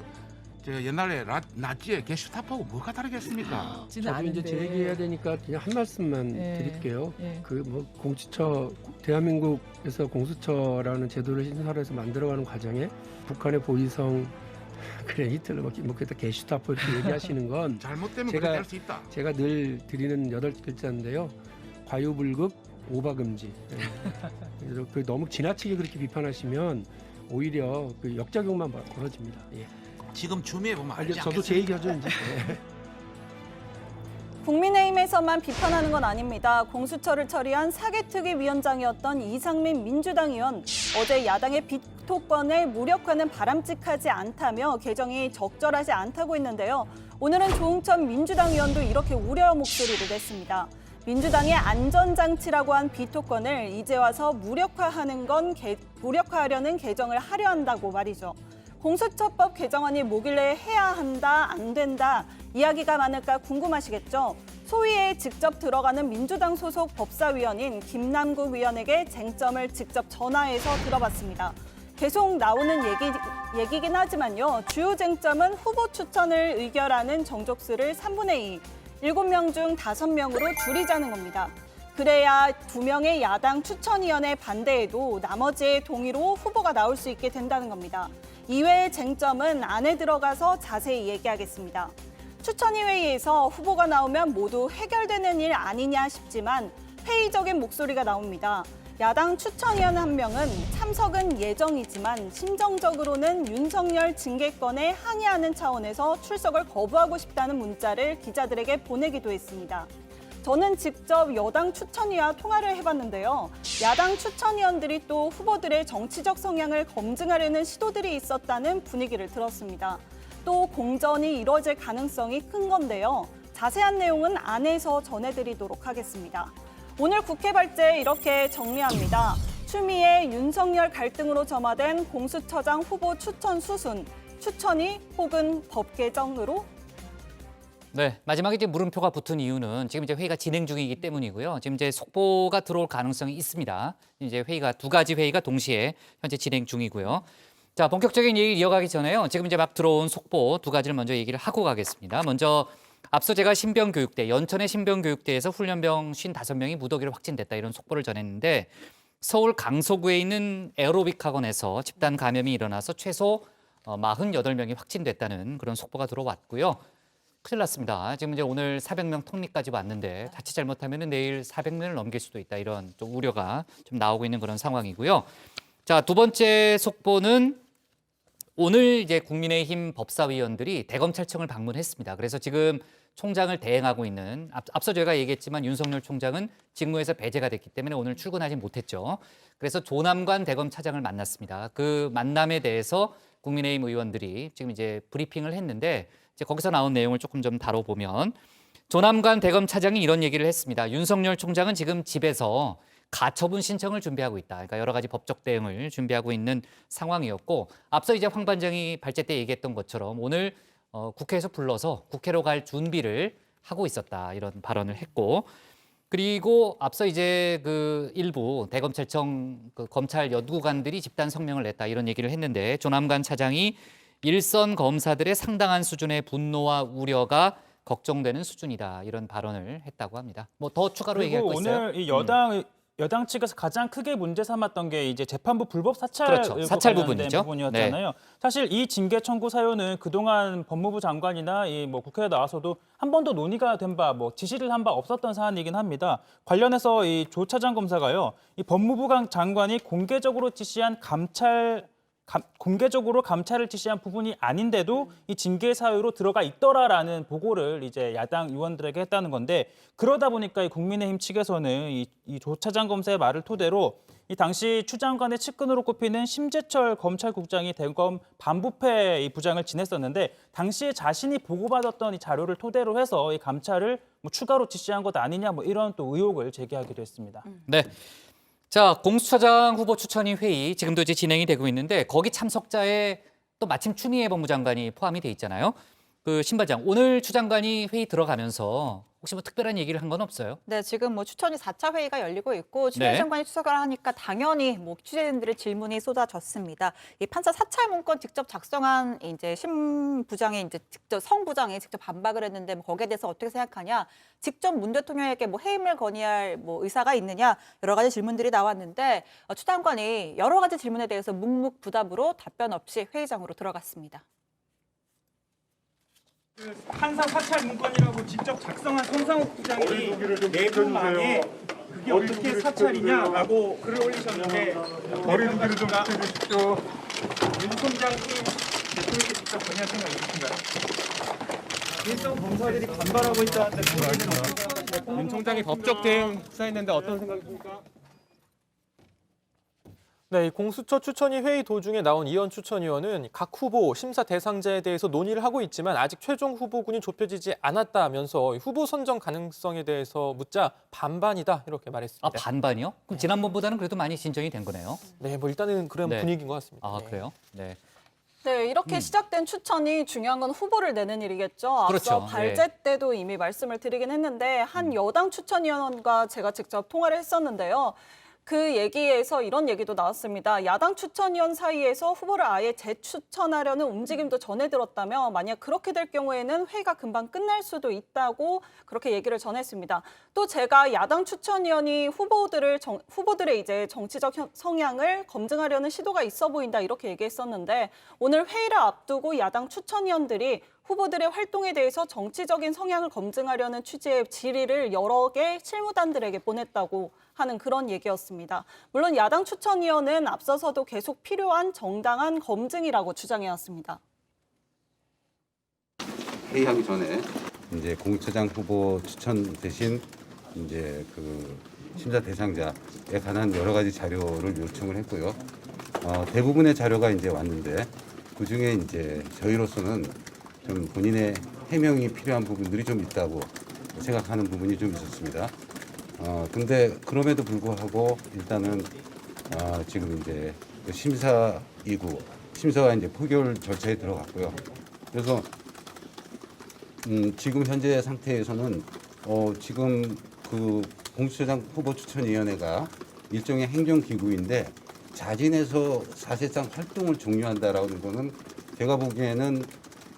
S8: 옛날에 나치의 게슈타포하고 뭐가 다르겠습니까?
S9: 저도 이제 제 얘기해야 되니까 그냥 한 말씀만 드릴게요. 그 뭐 공수처 대한민국에서 공수처라는 제도를 신설해서 만들어가는 과정에 북한의 보위성 그래 히틀러 뭐 그때 게슈타포 이렇게 얘기하시는 건
S8: 잘못되면 그렇게 할 수 있다.
S9: 제가 늘 드리는 8글자인데요. 과유불급 오바금지. 그래서 그 너무 지나치게 그렇게 비판하시면 오히려 그 역작용만 벌어집니다. 예.
S8: 지금 주미해 보면 알지
S9: 저도 제 얘기하죠 이제.
S11: 국민의힘에서만 비판하는 건 아닙니다. 공수처를 처리한 사개특위위원장이었던 이상민 민주당 의원 어제 야당의 비토권을 무력화는 바람직하지 않다며 개정이 적절하지 않다고 했는데요. 오늘은 조응천 민주당 의원도 이렇게 우려 목소리를 냈습니다. 민주당의 안전장치라고 한 비토권을 이제 와서 무력화하려는 개정을 하려 한다고 말이죠. 공수처법 개정안이 뭐길래 해야 한다, 안 된다 이야기가 많을까 궁금하시겠죠? 소위에 직접 들어가는 민주당 소속 법사위원인 김남국 위원에게 쟁점을 직접 전화해서 들어봤습니다. 계속 나오는 얘기긴 하지만요. 주요 쟁점은 후보 추천을 의결하는 정족수를 3분의 2, 7명 중 5명으로 줄이자는 겁니다. 그래야 2명의 야당 추천위원회 반대에도 나머지의 동의로 후보가 나올 수 있게 된다는 겁니다. 이외의 쟁점은 안에 들어가서 자세히 얘기하겠습니다. 추천위 회의에서 후보가 나오면 모두 해결되는 일 아니냐 싶지만 회의적인 목소리가 나옵니다. 야당 추천위원 1명은 참석은 예정이지만 심정적으로는 윤석열 징계권에 항의하는 차원에서 출석을 거부하고 싶다는 문자를 기자들에게 보내기도 했습니다. 저는 직접 여당 추천위와 통화를 해봤는데요. 야당 추천위원들이 또 후보들의 정치적 성향을 검증하려는 시도들이 있었다는 분위기를 들었습니다. 또 공전이 이뤄질 가능성이 큰 건데요. 자세한 내용은 안에서 전해드리도록 하겠습니다. 오늘 국회 발제 이렇게 정리합니다. 추미애, 윤석열 갈등으로 점화된 공수처장 후보 추천 수순, 추천위 혹은 법 개정으로
S1: 네, 마지막에 이제 물음표가 붙은 이유는 지금 이제 회의가 진행 중이기 때문이고요. 지금 이제 속보가 들어올 가능성이 있습니다. 이제 회의가 2가지 회의가 동시에 현재 진행 중이고요. 자, 본격적인 얘기 이어가기 전에요. 지금 이제 막 들어온 속보 2가지를 먼저 얘기를 하고 가겠습니다. 먼저 앞서 제가 신병교육대, 연천의 신병교육대에서 훈련병 55명이 무더기로 확진됐다 이런 속보를 전했는데 서울 강서구에 있는 에어로빅 학원에서 집단 감염이 일어나서 최소 48명이 확진됐다는 그런 속보가 들어왔고요. 큰일 났습니다. 지금 이제 오늘 400명 턱밑까지 왔는데 자칫 잘못하면 내일 400명을 넘길 수도 있다 이런 좀 우려가 좀 나오고 있는 그런 상황이고요. 자, 2번째 속보는 오늘 이제 국민의힘 법사위원들이 대검찰청을 방문했습니다. 그래서 지금 총장을 대행하고 있는 앞서 저희가 얘기했지만 윤석열 총장은 직무에서 배제가 됐기 때문에 오늘 출근하지 못했죠. 그래서 조남관 대검차장을 만났습니다. 그 만남에 대해서 국민의힘 의원들이 지금 이제 브리핑을 했는데 이제 거기서 나온 내용을 조금 좀 다뤄보면 조남관 대검차장이 이런 얘기를 했습니다. 윤석열 총장은 지금 집에서 가처분 신청을 준비하고 있다. 그러니까 여러 가지 법적 대응을 준비하고 있는 상황이었고 앞서 이제 황 반장이 발제 때 얘기했던 것처럼 오늘 국회에서 불러서 국회로 갈 준비를 하고 있었다. 이런 발언을 했고 그리고 앞서 이제 그 일부 대검찰청 그 검찰 연구관들이 집단 성명을 냈다. 이런 얘기를 했는데 조남관 차장이 일선 검사들의 상당한 수준의 분노와 우려가 걱정되는 수준이다. 이런 발언을 했다고 합니다. 뭐 더 추가로 얘기할 거 있어요?
S13: 오늘 이 여당 측에서 가장 크게 문제 삼았던 게 이제 재판부 불법 사찰
S1: 그렇죠. 사찰 부분이죠.
S13: 부분이었잖아요.
S1: 네.
S13: 사실 이 징계 청구 사유는 그동안 법무부 장관이나 이 뭐 국회에 나와서도 한 번도 논의가 된 바, 뭐 지시를 한 바 없었던 사안이긴 합니다. 관련해서 이 조 차장 검사가요, 이 법무부 장관이 공개적으로 감찰을 지시한 부분이 아닌데도 이 징계 사유로 들어가 있더라라는 보고를 이제 야당 의원들에게 했다는 건데 그러다 보니까 이 국민의힘 측에서는 이 조 차장 검사의 말을 토대로 이 당시 추 장관의 측근으로 꼽히는 심재철 검찰국장이 대검 반부패 부장을 지냈었는데 당시에 자신이 보고받았던 이 자료를 토대로 해서 이 감찰을 뭐 추가로 지시한 것 아니냐 뭐 이런 또 의혹을 제기하기도 했습니다.
S1: 네. 자, 공수처장 후보 추천위 회의 지금도 이제 진행이 되고 있는데 거기 참석자에 또 마침 추미애 법무장관이 포함이 돼 있잖아요. 그 신 반장 오늘 추 장관이 회의 들어가면서 혹시 뭐 특별한 얘기를 한 건 없어요?
S2: 네, 지금 뭐 추천위 4차 회의가 열리고 있고 추미애
S1: 네.
S2: 장관이 출석을 하니까 당연히 뭐 취재진들의 질문이 쏟아졌습니다. 이 판사 사찰 문건 직접 작성한 이제 심 부장이 이제 직접 성 부장이 직접 반박을 했는데 뭐 거기에 대해서 어떻게 생각하냐? 직접 문 대통령에게 뭐 해임을 건의할 뭐 의사가 있느냐? 여러 가지 질문들이 나왔는데 추 장관이 여러 가지 질문에 대해서 묵묵부답으로 답변 없이 회의장으로 들어갔습니다.
S10: 판사 사찰 문건이라고 직접 작성한 송상욱 부장이 내부망에 그게 어떻게 사찰이냐라고 글을 올리셨는데 거리두기를 좀 지켜주십시오. 윤 총장님 대통령께 직접 건의할 생각 있으신가요? 일선 검사들이 반발하고 있다는데 윤 총장이 법적 대응 수사했는데 어떤 생각이십니까?
S12: 네, 공수처 추천위 회의 도중에 나온 이현 추천위원은 각 후보 심사 대상자에 대해서 논의를 하고 있지만 아직 최종 후보군이 좁혀지지 않았다면서 후보 선정 가능성에 대해서 묻자 반반이다 이렇게 말했습니다.
S1: 아, 반반이요? 그럼 지난번보다는 그래도 많이 진전이 된 거네요.
S12: 네, 뭐 일단은 그런
S1: 네.
S12: 분위기인 것 같습니다.
S1: 아, 그래요? 네.
S11: 네, 이렇게 시작된 추천이 중요한 건 후보를 내는 일이겠죠. 앞서
S1: 그렇죠.
S11: 발제 때도 이미 말씀을 드리긴 했는데 한 여당 추천위원과 제가 직접 통화를 했었는데요. 그 얘기에서 이런 얘기도 나왔습니다. 야당 추천위원 사이에서 후보를 아예 재추천하려는 움직임도 전해 들었다며 만약 그렇게 될 경우에는 회의가 금방 끝날 수도 있다고 그렇게 얘기를 전했습니다. 또 제가 야당 추천위원이 후보들의 이제 정치적 성향을 검증하려는 시도가 있어 보인다 이렇게 얘기했었는데 오늘 회의를 앞두고 야당 추천위원들이 후보들의 활동에 대해서 정치적인 성향을 검증하려는 취지의 질의를 여러 개 실무단들에게 보냈다고 하는 그런 얘기였습니다. 물론 야당 추천위원은 앞서서도 계속 필요한 정당한 검증이라고 주장해왔습니다.
S14: 회의하기 전에 이제 공수처장 후보 추천 대신 이제 그 심사 대상자에 관한 여러 가지 자료를 요청을 했고요. 대부분의 자료가 이제 왔는데 그 중에 이제 저희로서는 좀 본인의 해명이 필요한 부분들이 좀 있다고 생각하는 부분이 좀 있었습니다. 근데 그럼에도 불구하고 일단은 지금 이제 심사이고 심사와 이제 포결 절차에 들어갔고요. 그래서 지금 현재 상태에서는 지금 그 공수처장 후보 추천위원회가 일종의 행정기구인데 자진해서 사실상 활동을 종료한다라는 거는 제가 보기에는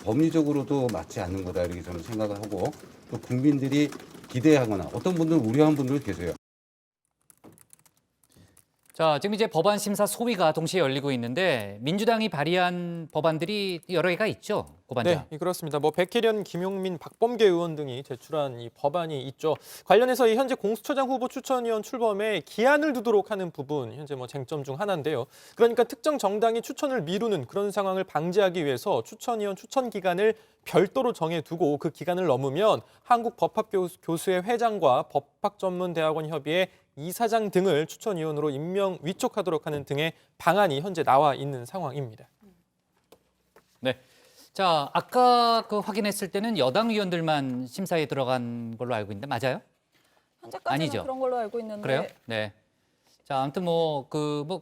S14: 법리적으로도 맞지 않는 거다 이렇게 저는 생각을 하고 또 국민들이 기대하거나 어떤 분들은 우려한 분들 계세요.
S1: 자, 지금 이제 법안 심사 소위가 동시에 열리고 있는데 민주당이 발의한 법안들이 여러 개가 있죠, 고반장.
S12: 네, 그렇습니다. 뭐 백혜련, 김용민, 박범계 의원 등이 제출한 이 법안이 있죠. 관련해서 이 현재 공수처장 후보 추천위원 출범에 기한을 두도록 하는 부분 현재 뭐 쟁점 중 하나인데요. 그러니까 특정 정당이 추천을 미루는 그런 상황을 방지하기 위해서 추천위원 추천 기간을 별도로 정해두고 그 기간을 넘으면 한국법학교수회 회장과 법학전문대학원 협의회 이사장 등을 추천위원으로 임명 위촉하도록 하는 등의 방안이 현재 나와 있는 상황입니다.
S1: 네. 자, 아까 그 확인했을 때는 여당 의원들만 심사에 들어간 걸로 알고 있는데 맞아요?
S11: 현재까지는
S1: 아니죠.
S11: 그런 걸로 알고 있는데.
S1: 그래요? 네. 자, 아무튼 뭐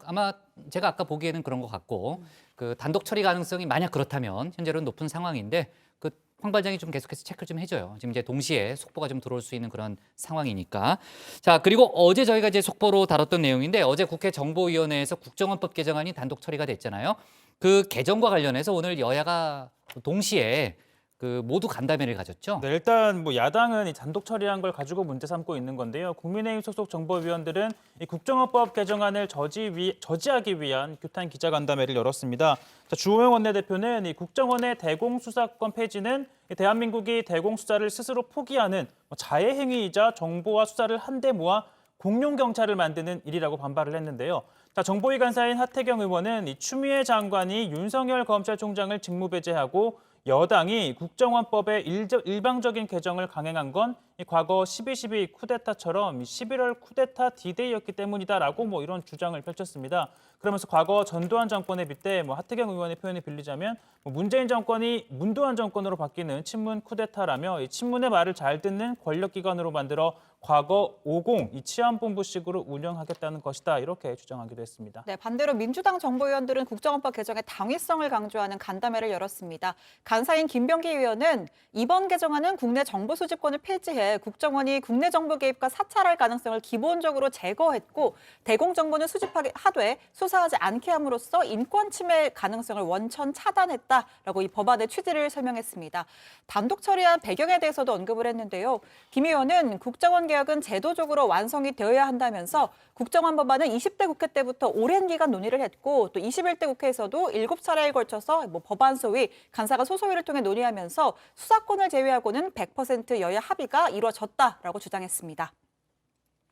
S1: 아마 제가 아까 보기에는 그런 것 같고 그 단독 처리 가능성이 만약 그렇다면 현재로는 높은 상황인데 그 황 발장이 좀 계속해서 체크를 좀 해줘요. 지금 이제 동시에 속보가 좀 들어올 수 있는 그런 상황이니까. 자, 그리고 어제 저희가 이제 속보로 다뤘던 내용인데 어제 국회 정보위원회에서 국정원법 개정안이 단독 처리가 됐잖아요. 그 개정과 관련해서 오늘 여야가 동시에 그 모두 간담회를 가졌죠.
S13: 네, 일단 뭐 야당은 이 단독 처리한 걸 가지고 문제 삼고 있는 건데요. 국민의힘 소속 정보위원들은 이 국정원법 개정안을 저지하기 위한 규탄 기자간담회를 열었습니다. 자, 주호영 원내대표는 이 국정원의 대공수사권 폐지는 이 대한민국이 대공수사를 스스로 포기하는 자해 행위이자 정보와 수사를 한데 모아 공룡 경찰을 만드는 일이라고 반발을 했는데요. 자, 정보위 간사인 하태경 의원은 이 추미애 장관이 윤석열 검찰총장을 직무배제하고 여당이 국정원법의 일방적인 개정을 강행한 건 과거 12.12 쿠데타처럼 11월 쿠데타 D-Day였기 때문이다라고 뭐 이런 주장을 펼쳤습니다. 그러면서 과거 전두환 정권에 빗대 하태경 의원의 표현을 빌리자면 문재인 정권이 문두환 정권으로 바뀌는 친문 쿠데타라며 이 친문의 말을 잘 듣는 권력기관으로 만들어 과거 50 이 치안본부식으로 운영하겠다는 것이다 이렇게 주장하기도 했습니다.
S2: 네, 반대로 민주당 정보위원들은 국정원법 개정의 당위성을 강조하는 간담회를 열었습니다. 간사인 김병기 의원은 이번 개정안은 국내 정보 수집권을 폐지해 이후에 국정원이 국내 정보 개입과 사찰할 가능성을 기본적으로 제거했고 대공 정보는 수집하되 수사하지 않게 함으로써 인권 침해 가능성을 원천 차단했다라고 이 법안의 취지를 설명했습니다. 단독 처리한 배경에 대해서도 언급을 했는데요. 김 의원은 국정원 개혁은 제도적으로 완성이 되어야 한다면서 국정원 법안은 20대 국회 때부터 오랜 기간 논의를 했고 또 21대 국회에서도 7차례에 걸쳐서 법안 소위, 간사가 소소위를 통해 논의하면서 수사권을 제외하고는 100% 여야 합의가 이루어졌다라고 주장했습니다.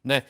S1: 네.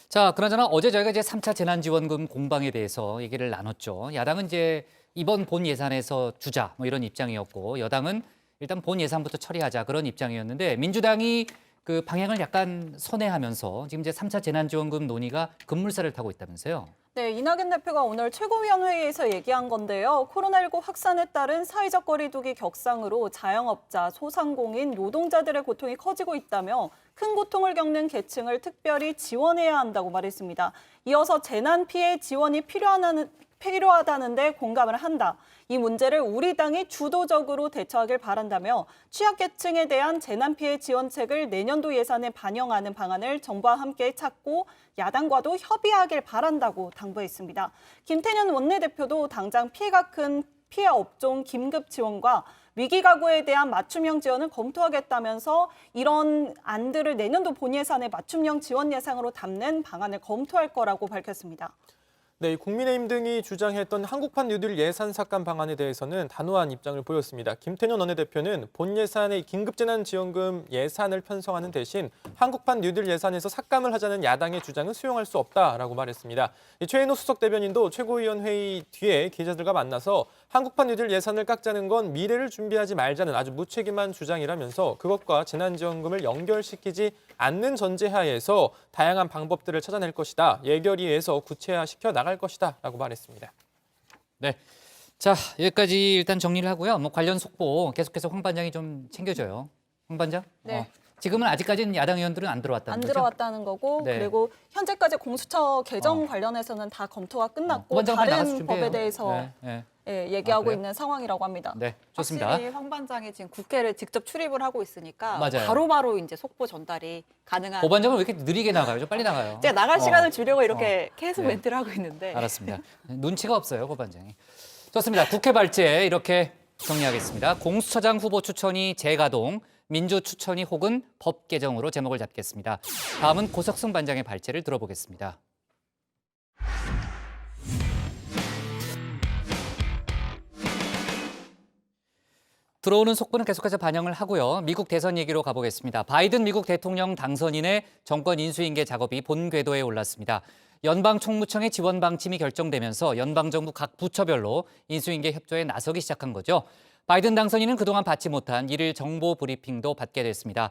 S1: 자, 그나저나 어제 저희가 이제 3차 재난지원금 공방에 대해서 얘기를 나눴죠. 야당은 이제 이번 본 예산에서 주자 뭐 이런 입장이었고 여당은 일단 본 예산부터 처리하자 그런 입장이었는데 민주당이 그 방향을 약간 선회하면서 지금 이제 3차 재난지원금 논의가 급물살을 타고 있다면서요.
S11: 네, 이낙연 대표가 오늘 최고위원회의에서 얘기한 건데요. 코로나19 확산에 따른 사회적 거리두기 격상으로 자영업자, 소상공인, 노동자들의 고통이 커지고 있다며 큰 고통을 겪는 계층을 특별히 지원해야 한다고 말했습니다. 이어서 재난 피해 지원이 필요하다는데 공감을 한다. 이 문제를 우리 당이 주도적으로 대처하길 바란다며 취약계층에 대한 재난피해 지원책을 내년도 예산에 반영하는 방안을 정부와 함께 찾고 야당과도 협의하길 바란다고 당부했습니다. 김태년 원내대표도 당장 피해가 큰 피해 업종 긴급 지원과 위기 가구에 대한 맞춤형 지원을 검토하겠다면서 이런 안들을 내년도 본 예산에 맞춤형 지원 예상으로 담는 방안을 검토할 거라고 밝혔습니다.
S12: 네, 국민의힘 등이 주장했던 한국판 뉴딜 예산 삭감 방안에 대해서는 단호한 입장을 보였습니다. 김태년 원내대표는 본 예산의 긴급재난지원금 예산을 편성하는 대신 한국판 뉴딜 예산에서 삭감을 하자는 야당의 주장은 수용할 수 없다라고 말했습니다. 최인호 수석 대변인도 최고위원 회의 뒤에 기자들과 만나서 한국판 뉴딜 예산을 깎자는 건 미래를 준비하지 말자는 아주 무책임한 주장이라면서 그것과 재난지원금을 연결시키지 않는 전제하에서 다양한 방법들을 찾아낼 것이다. 예결위에서 구체화시켜 나갈 것이다 라고 말했습니다.
S1: 네, 자 여기까지 일단 정리를 하고요. 뭐 관련 속보 계속해서 황 반장이 좀 챙겨줘요. 황 반장?
S11: 네.
S1: 지금은 아직까지는 야당 의원들은 안 들어왔다는 거죠?
S11: 안 들어왔다는 거고
S1: 네.
S11: 그리고 현재까지 공수처 개정 관련해서는 다 검토가 끝났고 다른 법에 대해서 얘기하고 있는 상황이라고 합니다.
S1: 네, 좋습니다.
S2: 확실히 황 반장이 지금 국회를 직접 출입을 하고 있으니까
S1: 맞아요.
S2: 바로바로 이제 속보 전달이 가능한.
S1: 고 반장은 왜 이렇게 느리게 나가요? 좀 빨리 나가요.
S2: 제가 나갈 시간을 주려고 이렇게 계속 멘트를 하고 있는데.
S1: 알았습니다. 눈치가 없어요, 고 반장이. 좋습니다. 국회 발제 이렇게 정리하겠습니다. 공수처장 후보 추천이 재가동, 민주 추천이 혹은 법 개정으로 제목을 잡겠습니다. 다음은 고석승 반장의 발제를 들어보겠습니다. 들어오는 속보는 계속해서 반영을 하고요. 미국 대선 얘기로 가보겠습니다. 바이든 미국 대통령 당선인의 정권 인수인계 작업이 본 궤도에 올랐습니다. 연방총무청의 지원 방침이 결정되면서 연방정부 각 부처별로 인수인계 협조에 나서기 시작한 거죠. 바이든 당선인은 그동안 받지 못한 일일 정보 브리핑도 받게 됐습니다.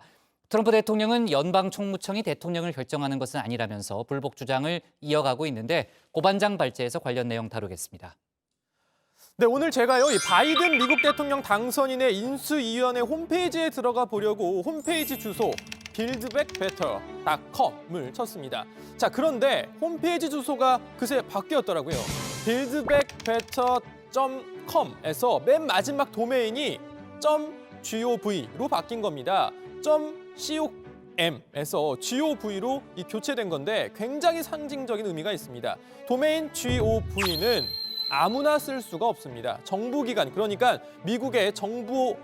S1: 트럼프 대통령은 연방총무청이 대통령을 결정하는 것은 아니라면서 불복 주장을 이어가고 있는데 고 반장 발제에서 관련 내용 다루겠습니다.
S12: 네, 오늘 제가요, 이 바이든 미국 대통령 당선인의 인수위원회 홈페이지에 들어가 보려고 홈페이지 주소 buildbackbetter.com을 쳤습니다. 자, 그런데 홈페이지 주소가 그새 바뀌었더라고요. buildbackbetter.com에서 맨 마지막 도메인이 .gov로 바뀐 겁니다. .com에서 gov로 교체된 건데 굉장히 상징적인 의미가 있습니다. 도메인 gov는 아무나 쓸 수가 없습니다. 정부기관, 그러니까 미국의 정부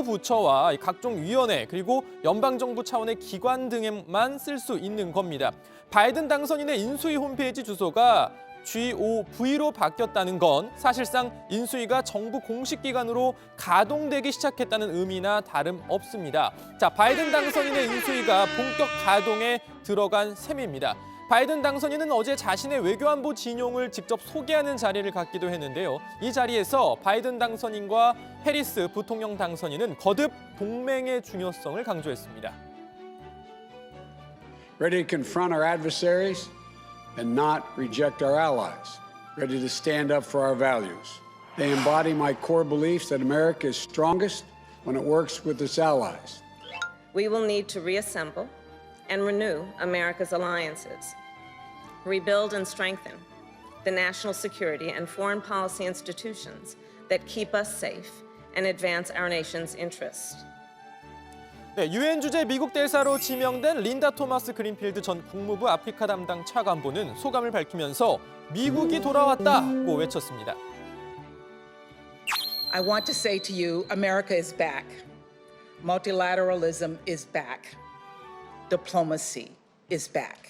S12: 부처와 각종 위원회 그리고 연방정부 차원의 기관 등에만 쓸 수 있는 겁니다. 바이든 당선인의 인수위 홈페이지 주소가 gov로 바뀌었다는 건 사실상 인수위가 정부 공식 기관으로 가동되기 시작했다는 의미나 다름없습니다. 자, 바이든 당선인의 인수위가 본격 가동에 들어간 셈입니다. 바이든 당선인은 어제 자신의 외교안보 진용을 직접 소개하는 자리를 갖기도 했는데요. 이 자리에서 바이든 당선인과 해리스 부통령 당선인은 거듭 동맹의 중요성을 강조했습니다.
S15: Ready to confront our adversaries and not reject our allies. Ready to stand up for our values. They embody my core beliefs that America is strongest when it works with its allies.
S19: We will need to reassemble and renew America's alliances, rebuild and strengthen the national security and foreign policy institutions that keep us safe and advance our nation's interests.
S12: 네, 유엔 주재 미국 대사로 지명된 린다 토마스 그린필드 전 국무부 아프리카 담당 차관보는 소감을 밝히면서 미국이 돌아왔다고 외쳤습니다.
S20: I want to say to you, America is back. Multilateralism is back. Diplomacy is back.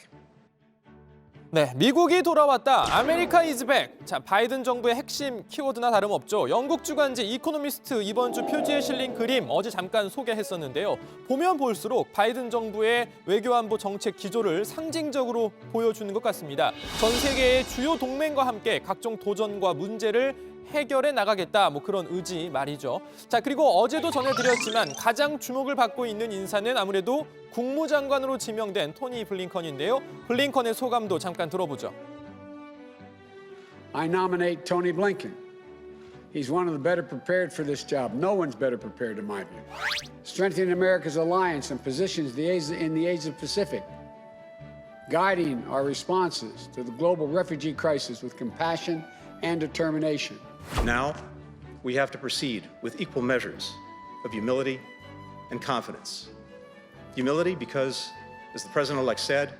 S12: 네, 미국이 돌아왔다. 아메리카 이즈 백. 자, 바이든 정부의 핵심 키워드나 다름없죠. 영국 주간지 이코노미스트 이번 주 표지에 실린 그림 어제 잠깐 소개했었는데요. 보면 볼수록 바이든 정부의 외교안보 정책 기조를 상징적으로 보여주는 것 같습니다. 전 세계의 주요 동맹과 함께 각종 도전과 문제를 해결해 나가겠다, 뭐 그런 의지 말이죠. 자, 그리고 어제도 전해드렸지만 가장 주목을 받고 있는 인사는 아무래도 국무장관으로 지명된 토니 블링컨인데요. 블링컨의 소감도 잠깐 들어보죠.
S15: I nominate Tony Blinken. He's one of the better prepared for this job. No one's better prepared, in my view. Strengthening America's alliance and positions in the Asia-Pacific, guiding our responses to the global refugee crisis with compassion and determination.
S21: Now, we have to proceed with equal measures of humility and confidence. Humility because, as the President-elect said,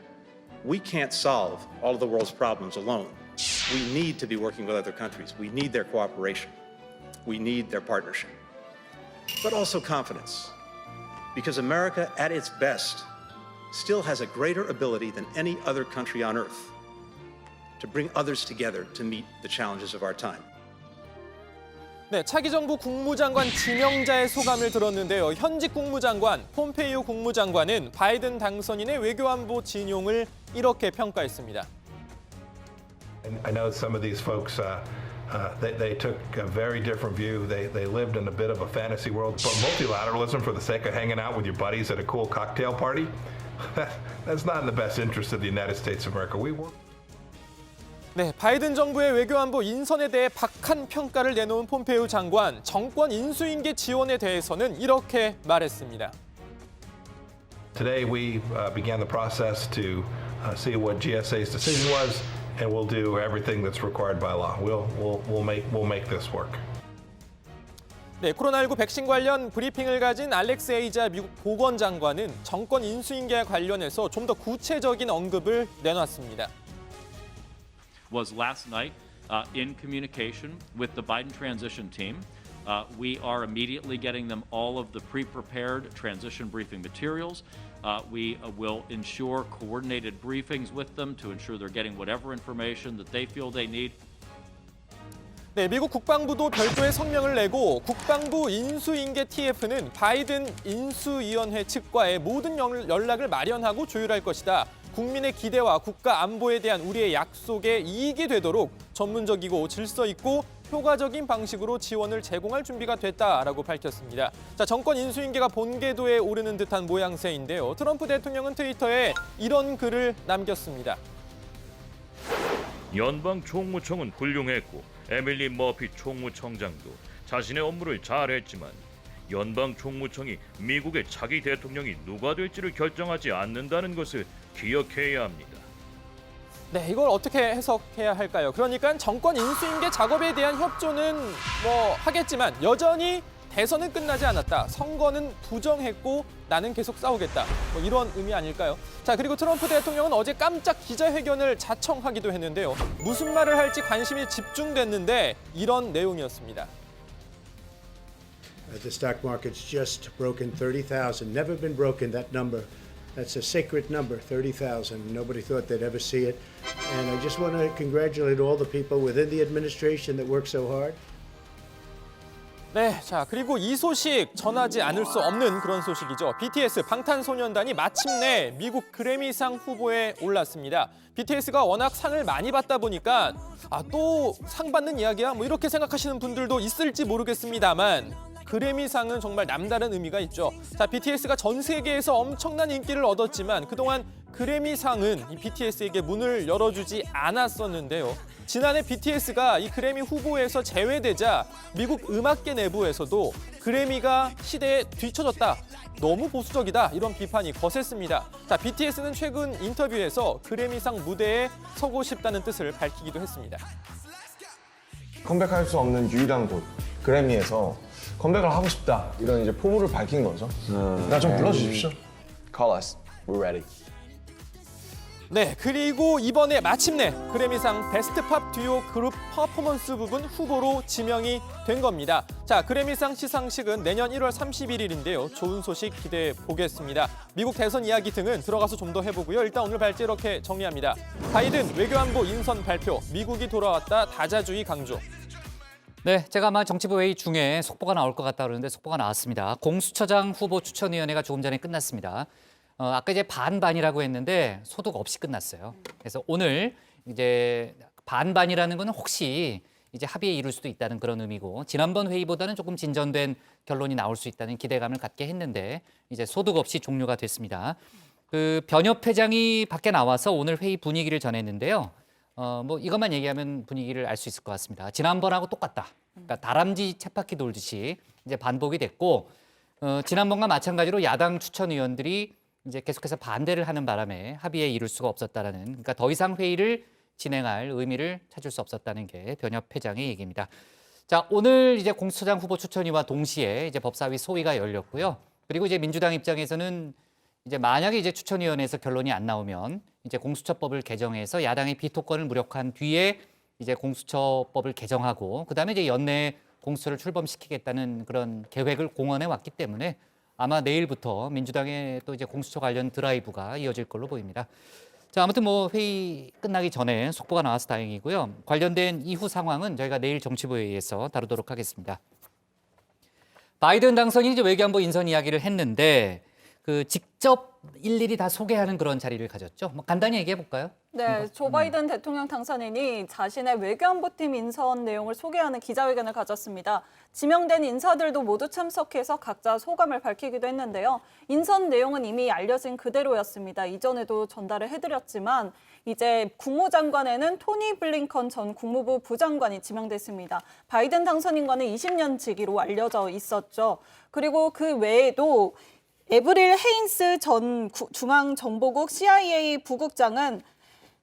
S21: we can't solve all of the world's problems alone. We need to be working with other countries. We need their cooperation. We need their partnership. But also confidence, because America, at its best, still has a greater ability than any other country on earth to bring others together to meet the challenges of our time.
S12: 네, 차기 정부 국무장관 지명자의 소감을 들었는데요. 현직 국무장관 폼페이오 국무장관은 바이든 당선인의 외교안보 진용을 이렇게 평가했습니다.
S22: I know some of these folks they took a very different view. They lived in a bit of a fantasy world. But multilateralism for the sake of hanging out with your buddies at a cool cocktail party, that's not in the best interest of the United States of America. We work.
S12: 네, 바이든 정부의 외교안보 인선에 대해 박한 평가를 내놓은 폼페이오 장관, 정권 인수인계 지원에 대해서는 이렇게 말했습니다.
S22: Today we began the process to see what GSA's decision was, and we'll do everything that's required by law. We'll make this work.
S12: 네, 코로나19 백신 관련 브리핑을 가진 알렉스 에이자 미국 보건장관은 정권 인수인계와 관련해서 좀 더 구체적인 언급을 내놨습니다.
S24: Was last night in communication with the Biden transition team. We are immediately getting them all of the pre-prepared transition briefing materials. We will ensure coordinated briefings with them to ensure they're getting whatever information that they feel they need.
S12: 네, 미국 국방부도 별도의 성명을 내고 국방부 인수인계 TF는 바이든 인수위원회 측과의 모든 연락을 마련하고 조율할 것이다. 국민의 기대와 국가 안보에 대한 우리의 약속에 이익이 되도록 전문적이고 질서 있고 효과적인 방식으로 지원을 제공할 준비가 됐다라고 밝혔습니다. 자, 정권 인수인계가 본궤도에 오르는 듯한 모양새인데요. 트럼프 대통령은 트위터에 이런 글을 남겼습니다.
S25: 연방 총무청은 훌륭했고 에밀리 머피 총무청장도 자신의 업무를 잘했지만 연방 총무청이 미국의 차기 대통령이 누가 될지를 결정하지 않는다는 것을 기억해야 합니다.
S12: 네, 이걸 어떻게 해석해야 할까요? 그러니까 정권 인수인계 작업에 대한 협조는 뭐 하겠지만 여전히 대선은 끝나지 않았다. 선거는 부정했고 나는 계속 싸우겠다. 뭐 이런 의미 아닐까요? 자, 그리고 트럼프 대통령은 어제 깜짝 기자회견을 자청하기도 했는데요. 무슨 말을 할지 관심이 집중됐는데 이런 내용이었습니다.
S26: The stock market's just broken 30,000. Never been broken, that number. That's a sacred number, 30,000. Nobody thought they'd ever see it. And I just want to congratulate all the people within the administration that worked so hard.
S12: 네, 자, 그리고 이 소식 전하지 않을 수 없는 그런 소식이죠. BTS 방탄소년단이 마침내 미국 그래미상 후보에 올랐습니다. BTS가 워낙 상을 많이 받다 보니까 또 상 받는 이야기야? 뭐 이렇게 생각하시는 분들도 있을지 모르겠습니다만 그래미상은 정말 남다른 의미가 있죠. 자, BTS가 전 세계에서 엄청난 인기를 얻었지만 그동안 그래미상은 이 BTS에게 문을 열어주지 않았었는데요. 지난해 BTS가 이 그래미 후보에서 제외되자 미국 음악계 내부에서도 그래미가 시대에 뒤처졌다, 너무 보수적이다 이런 비판이 거셌습니다. 자, BTS는 최근 인터뷰에서 그래미상 무대에 서고 싶다는 뜻을 밝히기도 했습니다.
S27: 컴백할 수 없는 유일한 곳 그래미에서
S3: 컴백을 하고 싶다 이런 이제 포부를 밝힌 거죠. 나 좀 불러주십시오.
S4: Call us. We're ready.
S12: 네, 그리고 이번에 마침내 그래미상 베스트 팝 듀오 그룹 퍼포먼스 부분 후보로 지명이 된 겁니다. 자, 그래미상 시상식은 내년 1월 31일인데요. 좋은 소식 기대해 보겠습니다. 미국 대선 이야기 등은 들어가서 좀 더 해보고요. 일단 오늘 발제 이렇게 정리합니다. 바이든 외교안보 인선 발표, 미국이 돌아왔다 다자주의 강조.
S1: 네, 제가 아마 정치부 회의 중에 속보가 나올 것 같다 그러는데 속보가 나왔습니다. 공수처장 후보 추천위원회가 조금 전에 끝났습니다. 아까 이제 반반이라고 했는데 소득 없이 끝났어요. 그래서 오늘 이제 반반이라는 거는 혹시 이제 합의에 이룰 수도 있다는 그런 의미고 지난번 회의보다는 조금 진전된 결론이 나올 수 있다는 기대감을 갖게 했는데 이제 소득 없이 종료가 됐습니다. 그 변협 회장이 밖에 나와서 오늘 회의 분위기를 전했는데요. 뭐 이것만 얘기하면 분위기를 알 수 있을 것 같습니다. 지난번하고 똑같다. 그러니까 다람쥐 쳇바퀴 돌듯이 이제 반복이 됐고 지난번과 마찬가지로 야당 추천위원들이 이제 계속해서 반대를 하는 바람에 합의에 이룰 수가 없었다라는, 그러니까 더 이상 회의를 진행할 의미를 찾을 수 없었다는 게 변협 회장의 얘기입니다. 자, 오늘 이제 공수처장 후보 추천위와 동시에 이제 법사위 소위가 열렸고요. 그리고 이제 민주당 입장에서는 이제 만약에 이제 추천위원회에서 결론이 안 나오면 이제 공수처법을 개정해서 야당의 비토권을 무력화한 뒤에 이제 공수처법을 개정하고 그다음에 이제 연내 공수처를 출범시키겠다는 그런 계획을 공언해 왔기 때문에 아마 내일부터 민주당의 또 이제 공수처 관련 드라이브가 이어질 걸로 보입니다. 자, 아무튼 뭐 회의 끝나기 전에 속보가 나와서 다행이고요. 관련된 이후 상황은 저희가 내일 정치부회의에서 다루도록 하겠습니다. 바이든 당선인이 이제 외교안보 인선 이야기를 했는데 그 직접 일일이 다 소개하는 그런 자리를 가졌죠. 뭐 간단히 얘기해 볼까요?
S11: 네, 조 바이든 대통령 당선인이 자신의 외교안보팀 인선 내용을 소개하는 기자회견을 가졌습니다. 지명된 인사들도 모두 참석해서 각자 소감을 밝히기도 했는데요. 인선 내용은 이미 알려진 그대로였습니다. 이전에도 전달을 해드렸지만 이제 국무장관에는 토니 블링컨 전 국무부 부장관이 지명됐습니다. 바이든 당선인과는 20년 지기로 알려져 있었죠. 그리고 그 외에도 에브릴 헤인스 전 중앙정보국 CIA 부국장은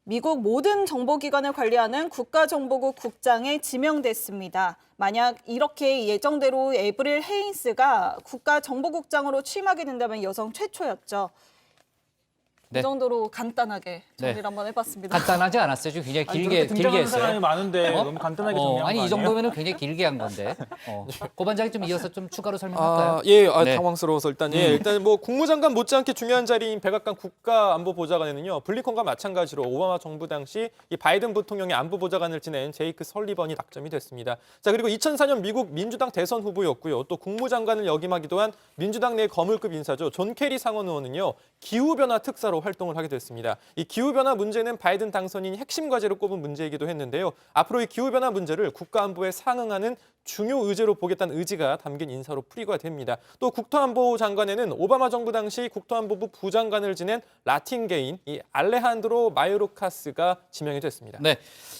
S11: 미국 모든 정보기관을 관리하는 국가정보국 국장에 지명됐습니다. 만약 이렇게 예정대로 에브릴 헤인스가 국가정보국장으로 취임하게 된다면 여성 최초였죠.
S1: 네.
S11: 이 정도로 간단하게 정리를
S1: 네.
S11: 한번 해봤습니다.
S1: 간단하지 않았어요. 좀 굉장히 길게
S13: 등장하는 사람이
S1: 했어요.
S13: 많은데 너무 간단하게 정리한 거
S1: 아니
S13: 아니에요?
S1: 이 정도면은 굉장히 길게 한 건데. 고 반장이 좀 이어서 좀 추가로 설명할까요?
S12: 예,
S1: 네.
S12: 당황스러워서 일단 뭐 국무장관 못지않게 중요한 자리인 백악관 국가안보보좌관에는요 블링컨과 마찬가지로 오바마 정부 당시 이 바이든 부통령의 안보보좌관을 지낸 제이크 설리번이 낙점이 됐습니다. 자, 그리고 2004년 미국 민주당 대선 후보였고요. 또 국무장관을 역임하기도 한 민주당 내 거물급 인사죠. 존 케리 상원 의원은요 기후변화 특사로 활동을 하게 됐습니다. 이 기후변화 문제는 바이든 당선인이 핵심 과제로 꼽은 문제이기도 했는데요. 앞으로 이 기후변화 문제를 국가안보에 상응하는 중요 의제로 보겠다는 의지가 담긴 인사로 풀이가 됩니다. 또 국토안보 장관에는 오바마 정부 당시 국토안보부 부장관을 지낸 라틴계인 이 알레한드로 마요르카스가 지명이 됐습니다.
S1: 네.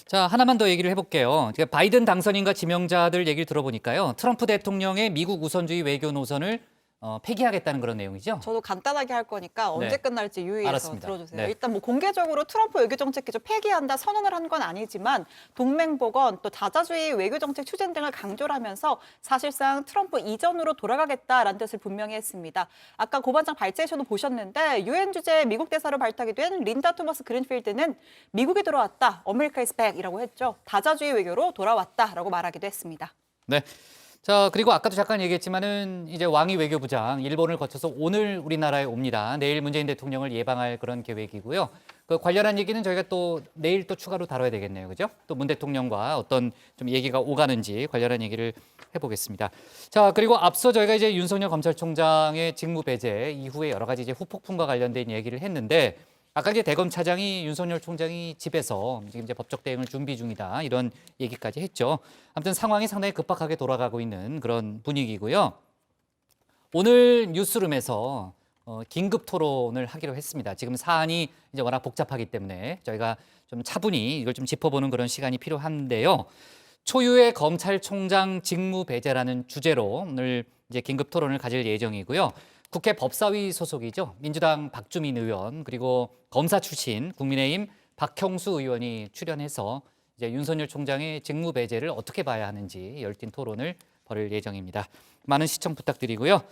S1: 자, 하나만 더 얘기를 해볼게요. 바이든 당선인과 지명자들 얘기를 들어보니까요. 트럼프 대통령의 미국 우선주의 외교 노선을 폐기하겠다는 그런 내용이죠.
S2: 저도 간단하게 할 거니까 언제
S1: 네.
S2: 끝날지 유의해서
S1: 알았습니다.
S2: 들어주세요.
S1: 네.
S2: 일단 뭐 공개적으로 트럼프 외교정책 기조 폐기한다 선언을 한 건 아니지만 동맹보건 또 다자주의 외교정책 추진 등을 강조를 하면서 사실상 트럼프 이전으로 돌아가겠다라는 뜻을 분명히 했습니다. 아까 고반장 발제에서도 보셨는데 유엔 주재 미국 대사로 발탁이 된 린다 토머스 그린필드는 미국이 돌아왔다, America is back이라고 했죠. 다자주의 외교로 돌아왔다라고 말하기도 했습니다.
S1: 네. 자, 그리고 아까도 잠깐 얘기했지만은 이제 왕이 외교부장 일본을 거쳐서 오늘 우리나라에 옵니다. 내일 문재인 대통령을 예방할 그런 계획이고요. 그 관련한 얘기는 저희가 또 내일 또 추가로 다뤄야 되겠네요. 그죠? 또 문 대통령과 어떤 좀 얘기가 오가는지 관련한 얘기를 해보겠습니다. 자, 그리고 앞서 저희가 이제 윤석열 검찰총장의 직무 배제 이후에 여러 가지 이제 후폭풍과 관련된 얘기를 했는데 아까 이제 대검 차장이 윤석열 총장이 집에서 지금 이제 법적 대응을 준비 중이다 이런 얘기까지 했죠. 아무튼 상황이 상당히 급박하게 돌아가고 있는 그런 분위기고요. 오늘 뉴스룸에서 긴급 토론을 하기로 했습니다. 지금 사안이 이제 워낙 복잡하기 때문에 저희가 좀 차분히 이걸 좀 짚어보는 그런 시간이 필요한데요. 초유의 검찰총장 직무 배제라는 주제로 오늘 이제 긴급 토론을 가질 예정이고요. 국회 법사위 소속이죠. 민주당 박주민 의원 그리고 검사 출신 국민의힘 박형수 의원이 출연해서 이제 윤석열 총장의 직무 배제를 어떻게 봐야 하는지 열띤 토론을 벌일 예정입니다. 많은 시청 부탁드리고요.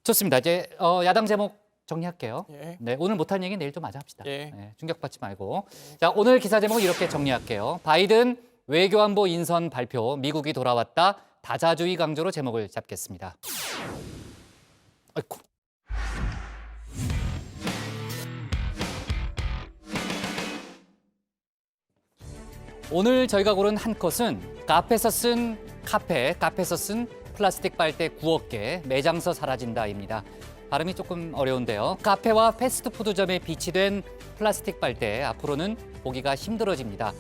S1: 좋습니다. 이제 야당 제목 정리할게요.
S12: 예.
S1: 네, 오늘 못한 얘기 내일 좀 마저 합시다.
S12: 예.
S1: 네, 충격받지 말고. 자, 오늘 기사 제목은 이렇게 정리할게요. 바이든 외교안보 인선 발표, 미국이 돌아왔다. 다자주의 강조로 제목을 잡겠습니다. 아이고. 오늘 저희가 고른 한 컷은 카페에서 쓴 플라스틱 빨대 9억 개, 매장서 사라진다입니다. 발음이 조금 어려운데요. 카페와 패스트푸드점에 비치된 플라스틱 빨대, 앞으로는 보기가 힘들어집니다.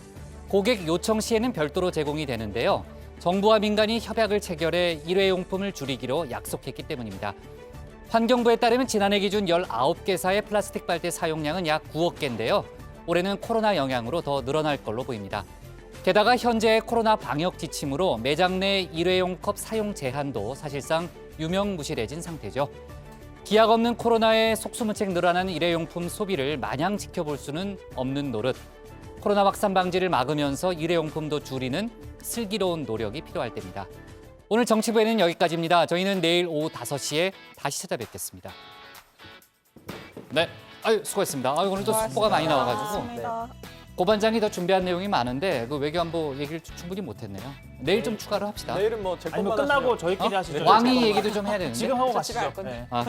S1: 고객 요청 시에는 별도로 제공이 되는데요. 정부와 민간이 협약을 체결해 일회용품을 줄이기로 약속했기 때문입니다. 환경부에 따르면 지난해 기준 19개사의 플라스틱 빨대 사용량은 약 9억 개인데요. 올해는 코로나 영향으로 더 늘어날 걸로 보입니다. 게다가 현재의 코로나 방역 지침으로 매장 내 일회용 컵 사용 제한도 사실상 유명무실해진 상태죠. 기약 없는 코로나에 속수무책 늘어나는 일회용품 소비를 마냥 지켜볼 수는 없는 노릇. 코로나 확산 방지를 막으면서 일회용품도 줄이는 슬기로운 노력이 필요할 때입니다. 오늘 정치부에는 여기까지입니다. 저희는 내일 오후 5시에 다시 찾아뵙겠습니다. 네, 수고했습니다. 오늘도 속보가 많이 나와가지고. 고반장이 더 준비한 내용이 많은데 그 외교안보 얘기를 충분히 못했네요. 내일 좀 추가로 합시다.
S12: 내일은 뭐 제
S13: 아니면
S12: 것만
S13: 끝나고
S12: 하시면
S13: 저희끼리 하시죠.
S1: 왕이 얘기도 좀 해야 되는데.
S13: 지금 하고 가시죠.
S1: 아,